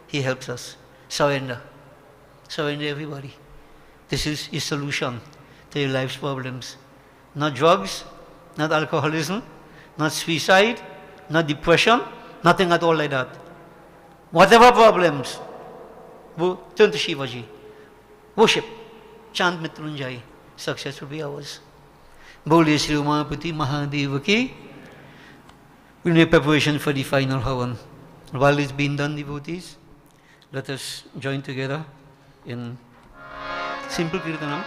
Speaker 1: He helps us. Surrender. Surrender, everybody. This is his solution to your life's problems. Not drugs, not alcoholism, not suicide, not depression, nothing at all like that. Whatever problems, turn to Shivaji. Worship. Chant Mrityunjay. Success will be ours. Boliye Sri Umapati Mahadeva ki. We make preparation for the final Havan. While it's being done, devotees, let us join together in simple Kirtanam.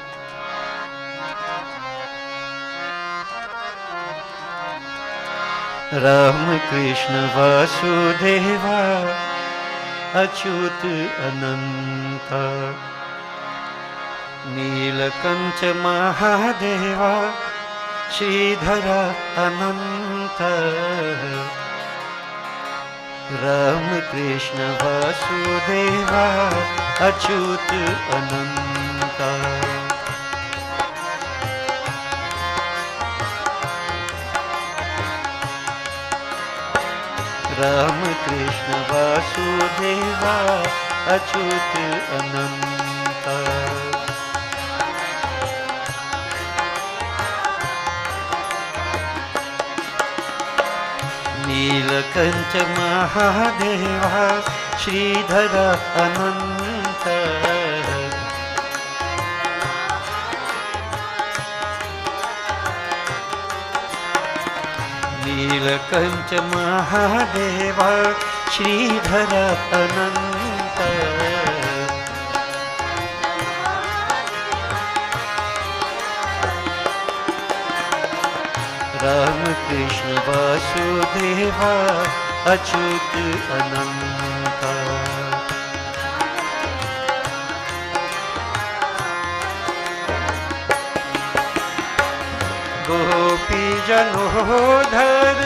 Speaker 1: Ram Krishna Vasudeva Achyut Ananta Neelakanta Mahadeva Sridhara Ananta Ram Krishna Vasudeva Achyut Ananta Ram Krishna Vasudeva Achyut Ananta Neelakanta Mahadeva Sridhara Ananta Neelakanta Mahadeva Sridhara Ananta Ram Krishna Vasudeva Achyut Ananta Gopi Janodhar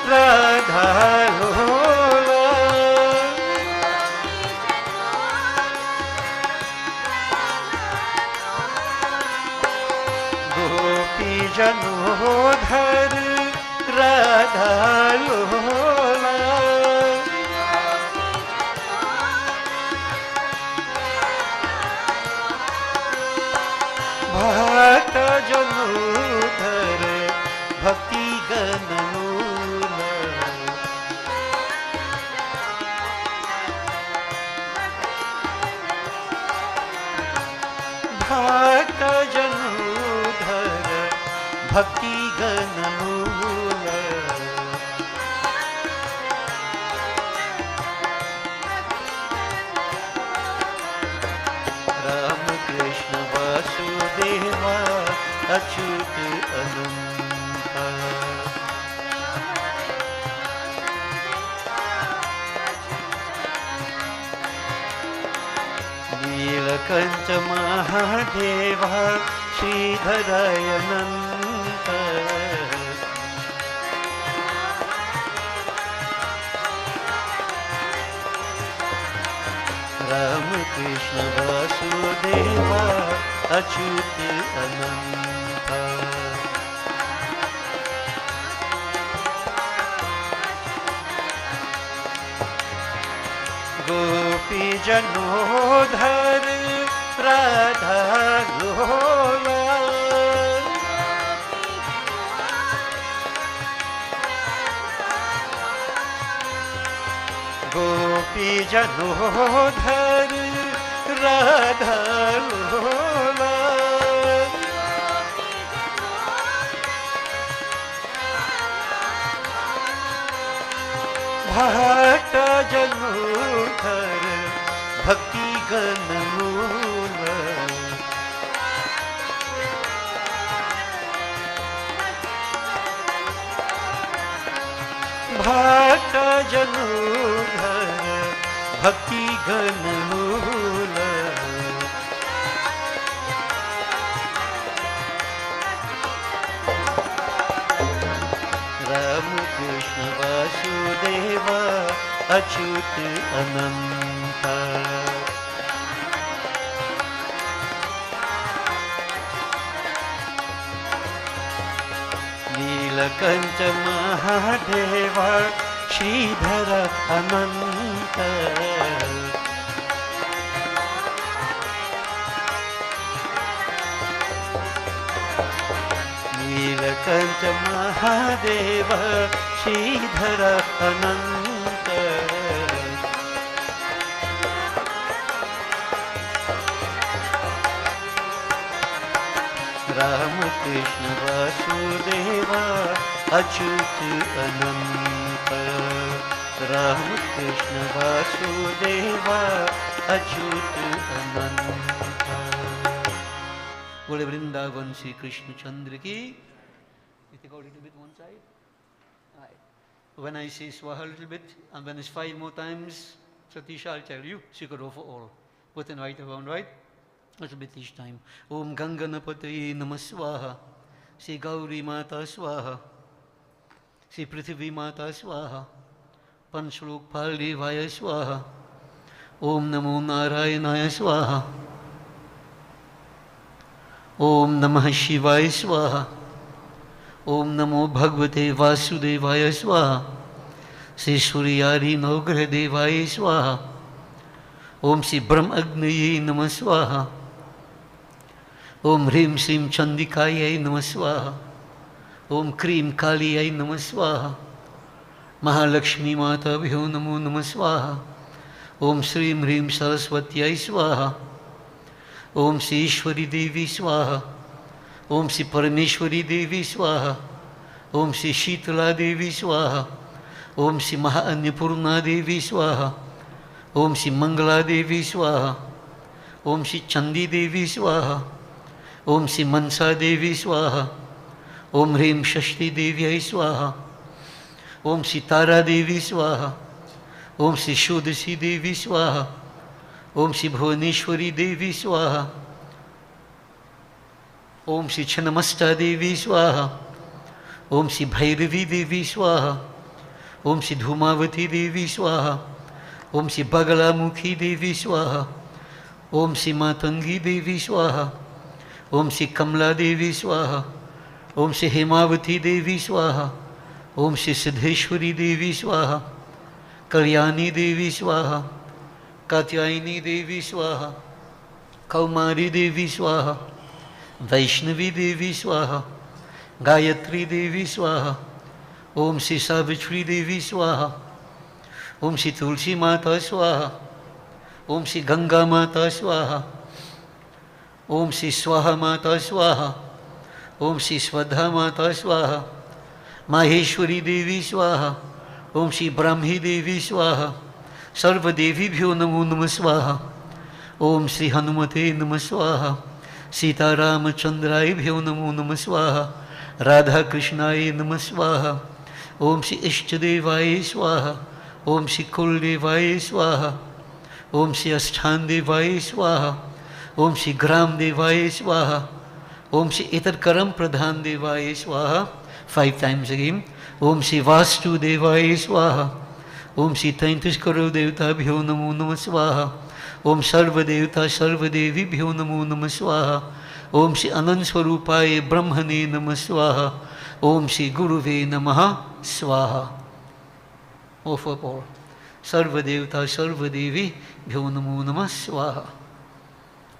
Speaker 1: Radha Lola Gopi Janodhar Radha Lola Bhakta Janodhar Bhakti Gananula Bhakta Janodhar Bhakti Gananula Ram Krishna Vasudeva Achyut Ananta Neelakanta Mahadeva Sridhara Ananta Ram Krishna Vasudeva Achyut Ananta Gopi Janodhar Radha Lola Gopi Janodhar Radha Lola Bhakta Janudhar Bhakti Ganamula Bhakta Janudhar Bhakti Ganamula Ram Krishna Vasudeva Achyut Ananta Nilakanta Mahadeva Sridhara Ananta Nilakanta Mahadeva Sridhara Ananta Rama Krishna Vasudeva Achyut Ananta Rama Krishna Vasudeva Achyut Ananta Bole Vrindavan Shri Krishna Chandra ki. You take out a little bit one side. Right. When I say Swaha a little bit, and when it's 5 more times, Satisha, I'll tell you, she could offer all. Put in right around, right? A little bit each time. Om Ganganapataye Namah Swaha. Say Gauri Mata Swaha. Say Prithvi Mata Swaha. Panchlok Paldevaya Swaha. Om Namo Narayanaya Swaha. Om Namah Shivaya Swaha. Om Namo Bhagavate Vasudevaya Swaha. Say Suryari Nograh Devaya Swaha. Om Shri Brahmagnaye Namah Swaha. Om Hrim Shrim Chandikaya Namah Swaha. Om Krim Kaliyai Namah Swaha. Mahalakshmi Mata Bhyo Namo Namah Swaha. Om Shrim Hrim Saraswatyai Swaha. Om Shri Ishwari Devi Swaha. Om Shri Parameshwari Devi Swaha. Om Shri Shitala Devi Swaha. Om Shri Mahaanyapurna Devi Swaha. Om Shri Mangala Devi Swaha. Om Shri Chandi Devi Swaha. Om Shri Mansa Devi Swaha. Om Hrim Shashti Devi Swaha. Om Shri Tara Devi Swaha. Om Shri Shodasi Devi Swaha. Om Shri Bhuvaneshwari Devi Swaha. Om Shri Chanamasta Devi Swaha. Om Shri Bhairavi Devi Swaha. Om Shri Dhumavati Devi Swaha. Om Shri Bagalamukhi Devi Swaha. Om Shri Matangi Devi Swaha. Om Shri Kamla Devi Swaha. Om Shri Hemavati Devi Swaha. Om Shri Siddheshwari Devi Swaha. Kalyani Devi Swaha. Katyayani Devi Swaha. Kaumari Devi Swaha. Vaishnavi Devi Swaha. Gayatri Devi Swaha. Om Shri Savitri Devi Swaha. Om Shri Tulsi Mata Swaha. Om Shri Ganga Mata Swaha. Om Shri Swaha Mata Swaha. Om Shri Swadha Mata Swaha. Maheshwari Devi Swaha. Om Shri Brahmi Devi Swaha. Sarva Devi Bhyo Namo Namah Swaha. Om Shri Hanumate Namah Swaha. Sita Ramachandrai Bhyo Namo Namah Swaha. Radha Krishnai Namah Swaha. Om Shri Ishtadevaya Swaha. Om Shri Kuldevaya Swaha. Om Shri Asthan Devaya Swaha. Om Shri Gram Devaya Swaha. Om Shri Itar Karam Pradhan Devaya Swaha. 5 times again. Om Shri Vastu Devaya Swaha. Om Shri Taintish Karo Devta Bhyo Namo Namah Swaha. Om Sarva Devta Sarva Devi Bhyo Namo Namah Swaha. Om Shri Anand Swarupaye Brahmane Namah Swaha. Om Shri Guruve Namaha Swaha. Oh, for all. Sarva Devta Sarva Devi Bhyo Namo Namah Swaha.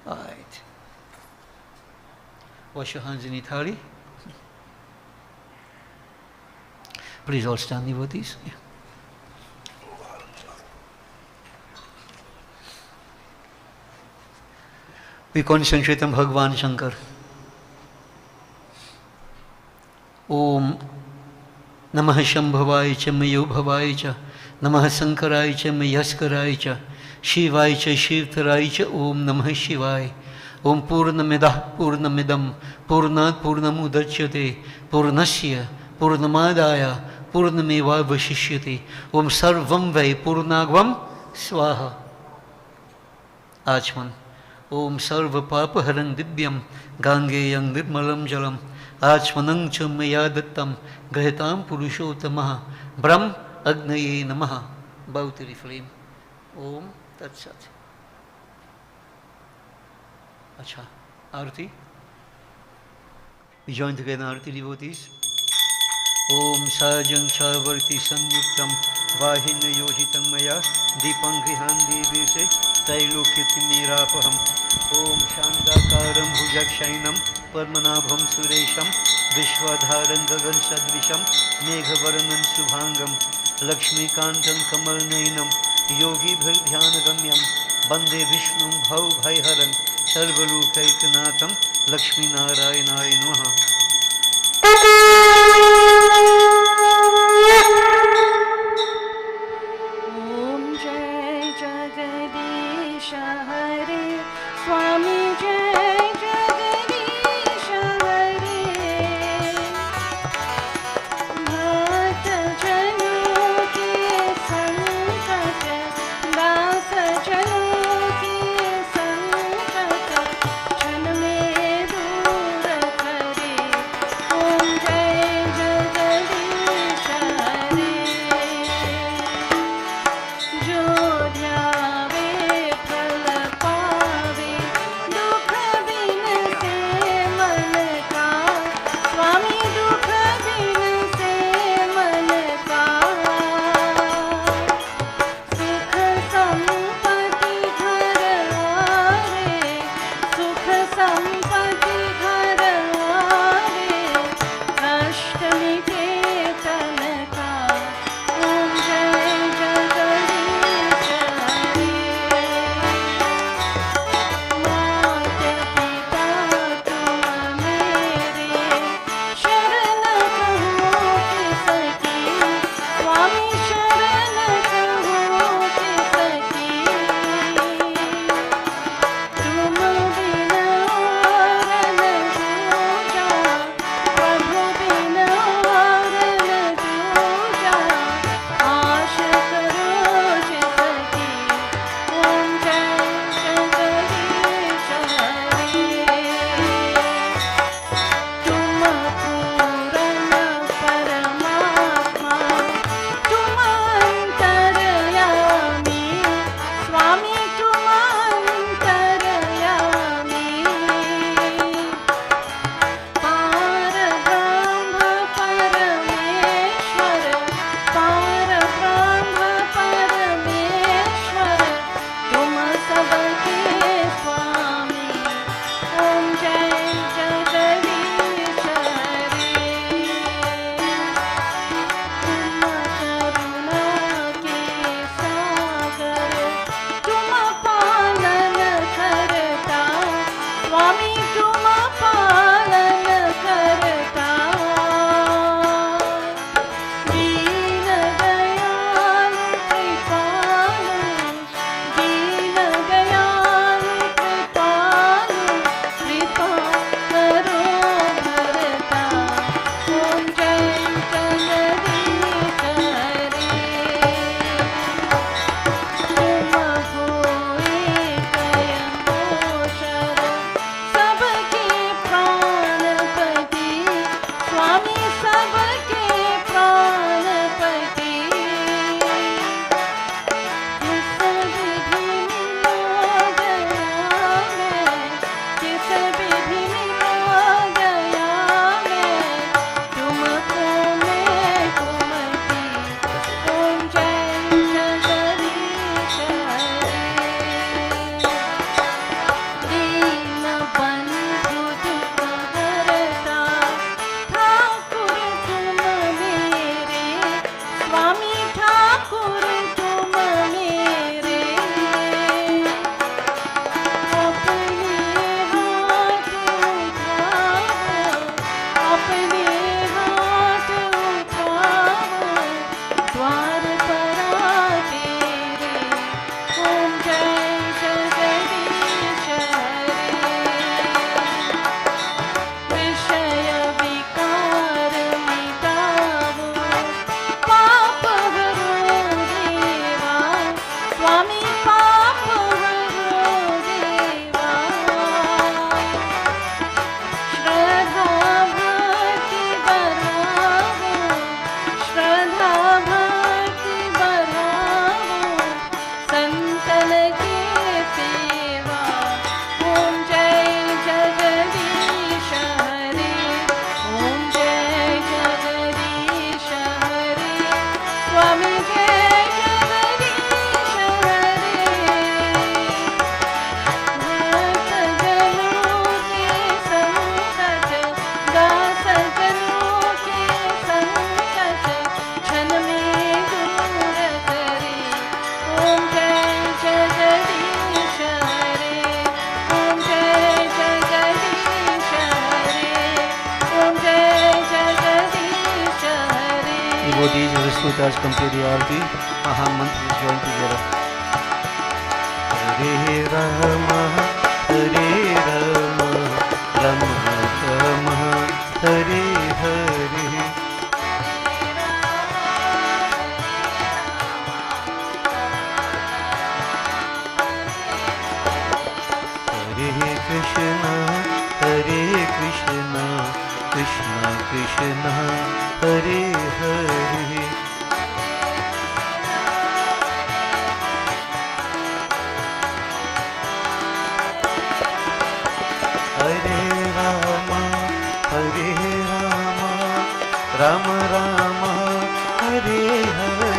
Speaker 1: All right. Wash your hands in Ithali. Please all stand, devotees. Yeah. We concentrate on Bhagwan Shankar. Om Namah Shambhavaya cha Mayobhavaya cha Namah Sankaraya cha Mayaskaraya cha Shivaya cha Shivtaraya cha Om Namah Shivaya. Om Purnamidah Purnamidam Purnat Purnamudachyate Purnasya Purnamadaya Purnameva Vashishyate. Om Sarvam Vai Purnagvam Swaha. Achman. Om Sarva Papa Haran Divyam Gangeyang Nirmalam Jalam Achmanang Chamaya Dattam Grahitam Purushotamaha Brahm Agnaye Namaha. Bow to the flame. Om Tat Sat. Acha. Arti. We join together in Arti, devotees. Om Sajang Chavarti Sanyuktam Vahina Yojitam Maya Deepam Grihan Devese Tailokiti Mirapaham. Om Shandakaram Bhujakshainam Padmanabham Suresham Vishwadharan Gagan Sadvisham Meghavarnan Subhangam Lakshmi Kantam Kamalnainam Yogi Bhirdhyanagamyam Bande Vishnum Bhav Bhaiharan Sarvalokaikanaatam Lakshmi Narayanaya Namaha.
Speaker 2: Om Jai Jagadish Hare Swami Jai Jagadish Hare Bhakta Jano Ki Sankat Das Jano Ki Sankat Chan Mein Dur Kare Om Jai
Speaker 1: Please, Vishnutas, complete the Arti. Mahamantra is joined together. Hare Rama, Hare Rama, Rama Rama, Hare Hare. Hare Krishna, Krishna Krishna, Hare Hare. Hare Rama, Rama Rama, Hare Hare.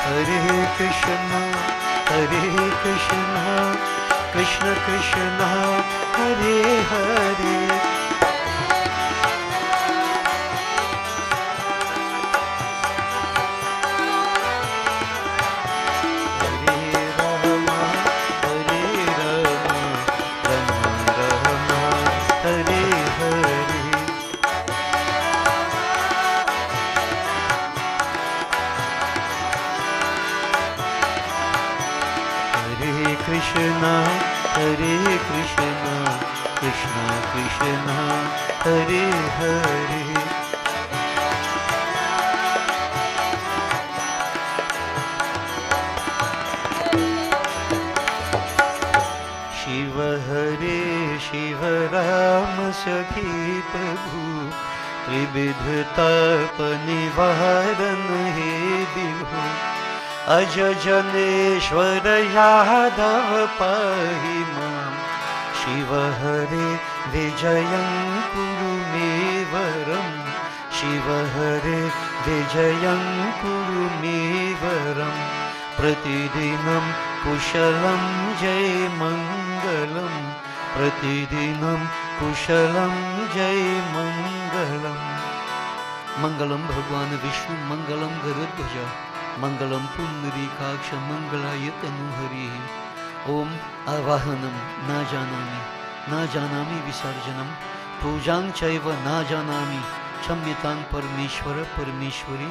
Speaker 1: Hare Krishna, Krishna Krishna, Hare Hare. Hare Krishna, Krishna Krishna, Hare Hare. Shiva Hare, Shiva Rama Sakhi Prabhu, Tribidh Tap Nivaran He Vibhu. Aj Janeshwar Yadav Pahi Mam. Shiva Hare Vijayam Kuru Me Varam. Shiva Hare Vijayam Kuru Me Varam. Pratidinam Kushalam Jai Mangalam. Pratidinam Kushalam Jai Mangalam. Mangalam Bhagwan Vishnu, Mangalam Garudhwaja, Mangalam Pundarikaksha, Mangalayatanu Hari. Om Avahanam na janami Visarjanam, Pujang Chaiva na janami, Chamyatang Parmeshwara Parmeshwari.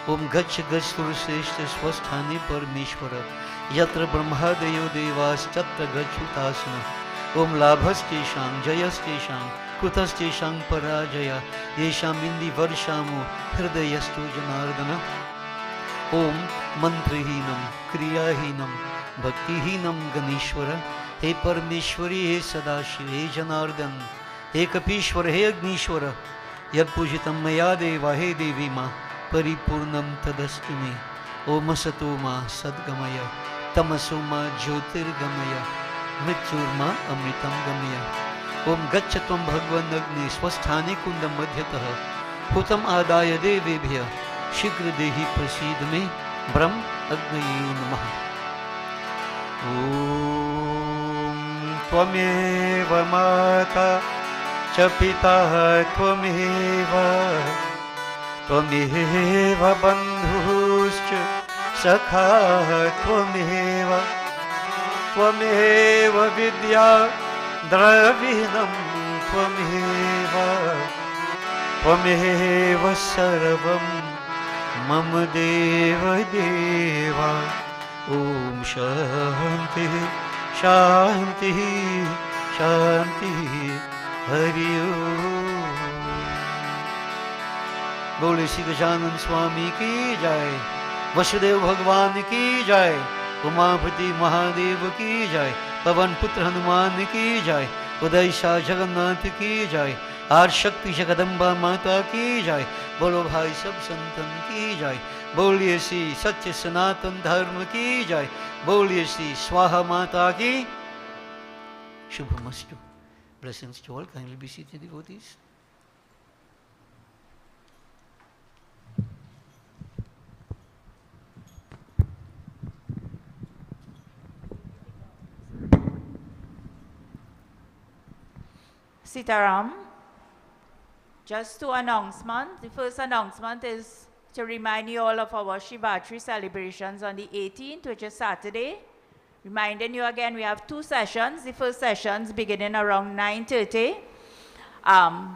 Speaker 1: Om Gach Turseshta Swasthani Parmeshwara, Yatra Brahmadeyo Devas Chatra Gachutasana. Om Labhastesham Jayastesham Kutastesham Parajaya Yesham Indi Varshamo Hridayastu Janardana. Om Mantrahinam Kriyahinam Bhaktihinam Ganeshwara. He Parmeshwari, He Sadashiv, He Janardan, He Kapishwara, He Agnishwara. Yad Pujitam Maya Deva, He Devi Ma, Paripurnam Tadastume. Om Asatoma Sadgamaya, Tamasoma Jyotirgamaya, Mrityurma Amritam Gamaya. Om Gachatvam Bhagwan Agni Swasthani Kundam Madhyataha, Hutam Adaya Devebhya, Shigra Dehi Prasid Me, Brahm Agnaye Namaha. Om Tvameva Mata Cha Pita Tvameva, Tvameva Bandhuscha Sakha Tvameva, Tvameva Vidya Dravinam Tvameva, Tvameva Sarvam Mama Deva Deva. Om Shanti Shanti Shanti Hari Om. Bole Sri Gajanan Swami ki jai, Vasudev Bhagwan ki jai, Umapati Mahadev ki jai, Pavan Putra Hanuman ki jai, Uday Shah Jagannath ki jai, Ar Shakti Jagadamba Mata ki jai, Bolo Bhai Sab Santan ki jai, बोलिए श्री सत्य सनातन धर्म की जय, बोलिए श्री स्वाहा माता की शुभमस्तु. Blessings to all. Kindly be seated, devotees.
Speaker 3: Sitaram, just two announcements. The first announcement is to remind you all of our Shivatri celebrations on the 18th, which is Saturday. Reminding you again, we have 2 sessions. The first sessions beginning around 9:30.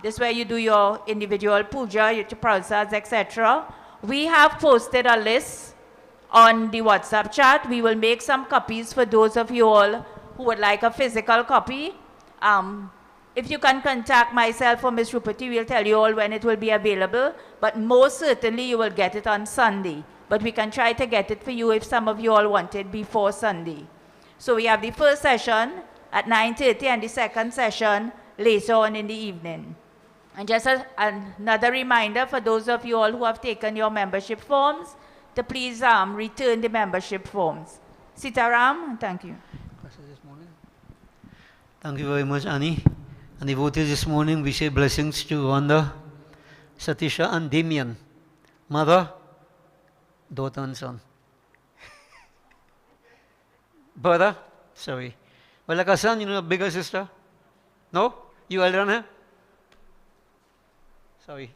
Speaker 3: This is where you do your individual puja, your prasads, etc. We have posted a list on the WhatsApp chat. We will make some copies for those of you all who would like a physical copy. If you can contact myself or Ms. Rupati, we'll tell you all when it will be available. But most certainly you will get it on Sunday. But we can try to get it for you if some of you all want it before Sunday. So we have the first session at 9:30 and the second session later on in the evening. And just another reminder for those of you all who have taken your membership forms to please return the membership forms. Sitaram, thank you.
Speaker 1: Thank you very much, Annie. And the devotees this morning, we say blessings to Wanda, Satisha, and Damien, mother, daughter, and son. Brother? Sorry. Well, like a son, you know, a bigger sister? No? You elder than her? Sorry.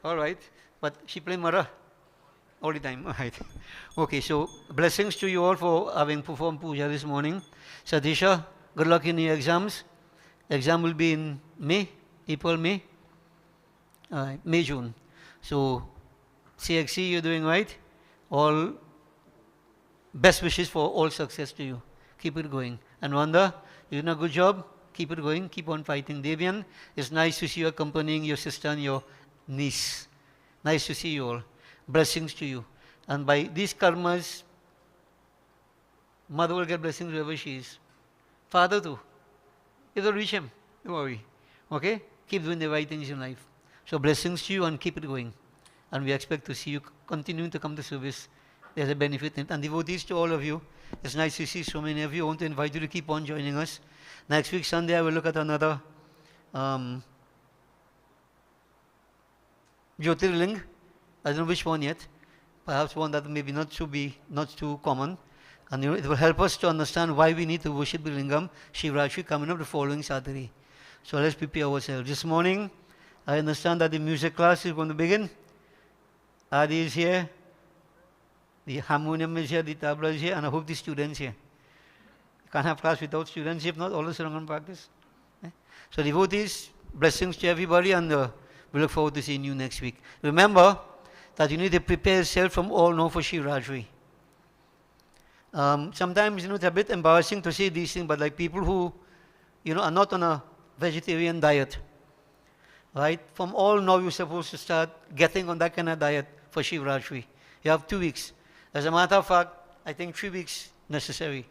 Speaker 1: All right. But she played mother all the time. All right. Okay, so blessings to you all for having performed puja this morning. Satisha, good luck in your exams. Exam will be in May, April, May. May, June. So, CXC, you're doing right. All best wishes for all success to you. Keep it going. And Wanda, you're doing a good job. Keep it going. Keep on fighting. Devian, it's nice to see you accompanying your sister and your niece. Nice to see you all. Blessings to you. And by these karmas, mother will get blessings wherever she is. Father too. It'll reach him. Don't worry. Okay? Keep doing the right things in life. So blessings to you and keep it going. And we expect to see you continuing to come to service. There's a benefit in it. And devotees to all of you. It's nice to see so many of you. I want to invite you to keep on joining us. Next week, Sunday, I will look at another Jyotirling. I don't know which one yet. Perhaps one that maybe not too common. And you know, it will help us to understand why we need to worship the Lingam, Shivratri, coming up the following Saturday. So let's prepare ourselves. This morning, I understand that the music class is going to begin. Adi is here. The harmonium is here, the tabla is here, and I hope the students here. You can't have class without students, if not, all the Sarangan practice. So devotees, blessings to everybody, and we look forward to seeing you next week. Remember that you need to prepare yourself from all now for Shivratri. Sometimes, you know, it's a bit embarrassing to say these things, but like people who, you know, are not on a vegetarian diet, right? From all now, you're supposed to start getting on that kind of diet for Shivratri. You have 2 weeks. As a matter of fact, I think 3 weeks necessary.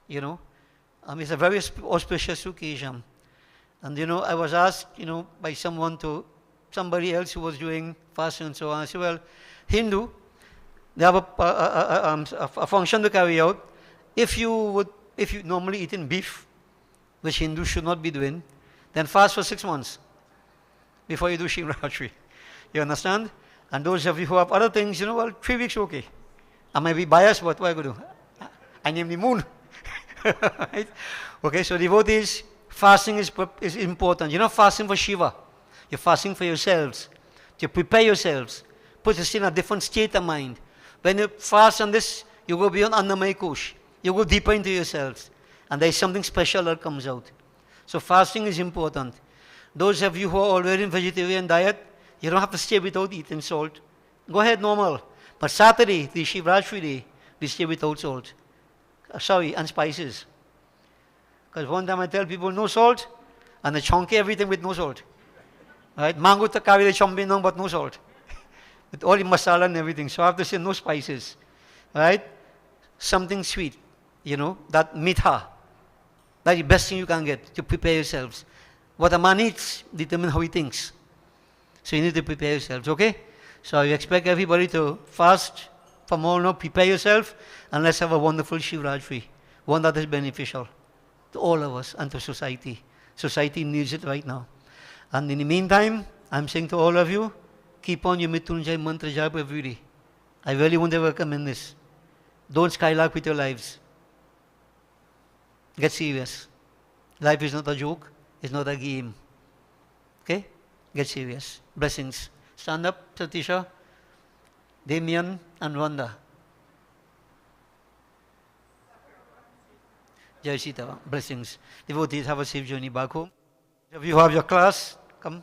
Speaker 1: You know, it's a very auspicious occasion. And, you know, I was asked, you know, by somebody else who was doing fasting and so on. I said, well, Hindu, they have a function to carry out. If you normally eating beef, which Hindus should not be doing, then fast for 6 months before you do Shivratri. You understand? And those of you who have other things, you know, well, 3 weeks okay. I might be biased, but what am I going to do? I name the moon. Right? Okay, so devotees, fasting is important. You're not fasting for Shiva. You're fasting for yourselves. To prepare yourselves. Put yourself in a different state of mind. When you fast on this, you go beyond Annamaya Kosh. You go deeper into yourselves. And there is something special that comes out. So fasting is important. Those of you who are already in vegetarian diet, you don't have to stay without eating salt. Go ahead, normal. But Saturday, the Shivratri day, we stay without salt. And spices. Because one time I tell people no salt, and they chonky everything with no salt. Right? Mango to carry the chomping but no salt. With all the masala and everything. So I have to say no spices. Right? Something sweet. You know, that mitha. That's the best thing you can get to prepare yourselves. What a man eats determines how he thinks. So you need to prepare yourselves, okay? So I expect everybody to fast from all now, prepare yourself, and let's have a wonderful Shivratri. One that is beneficial to all of us and to society. Society needs it right now. And in the meantime, I'm saying to all of you, keep on your Mrityunjay mantra japa every day. I really want to recommend this. Don't skylark with your lives. Get serious. Life is not a joke. It's not a game. Okay? Get serious. Blessings. Stand up, Satisha, Damien, and Wanda. Jai Sita, blessings. Devotees, have a safe journey back home. If you have your class, come.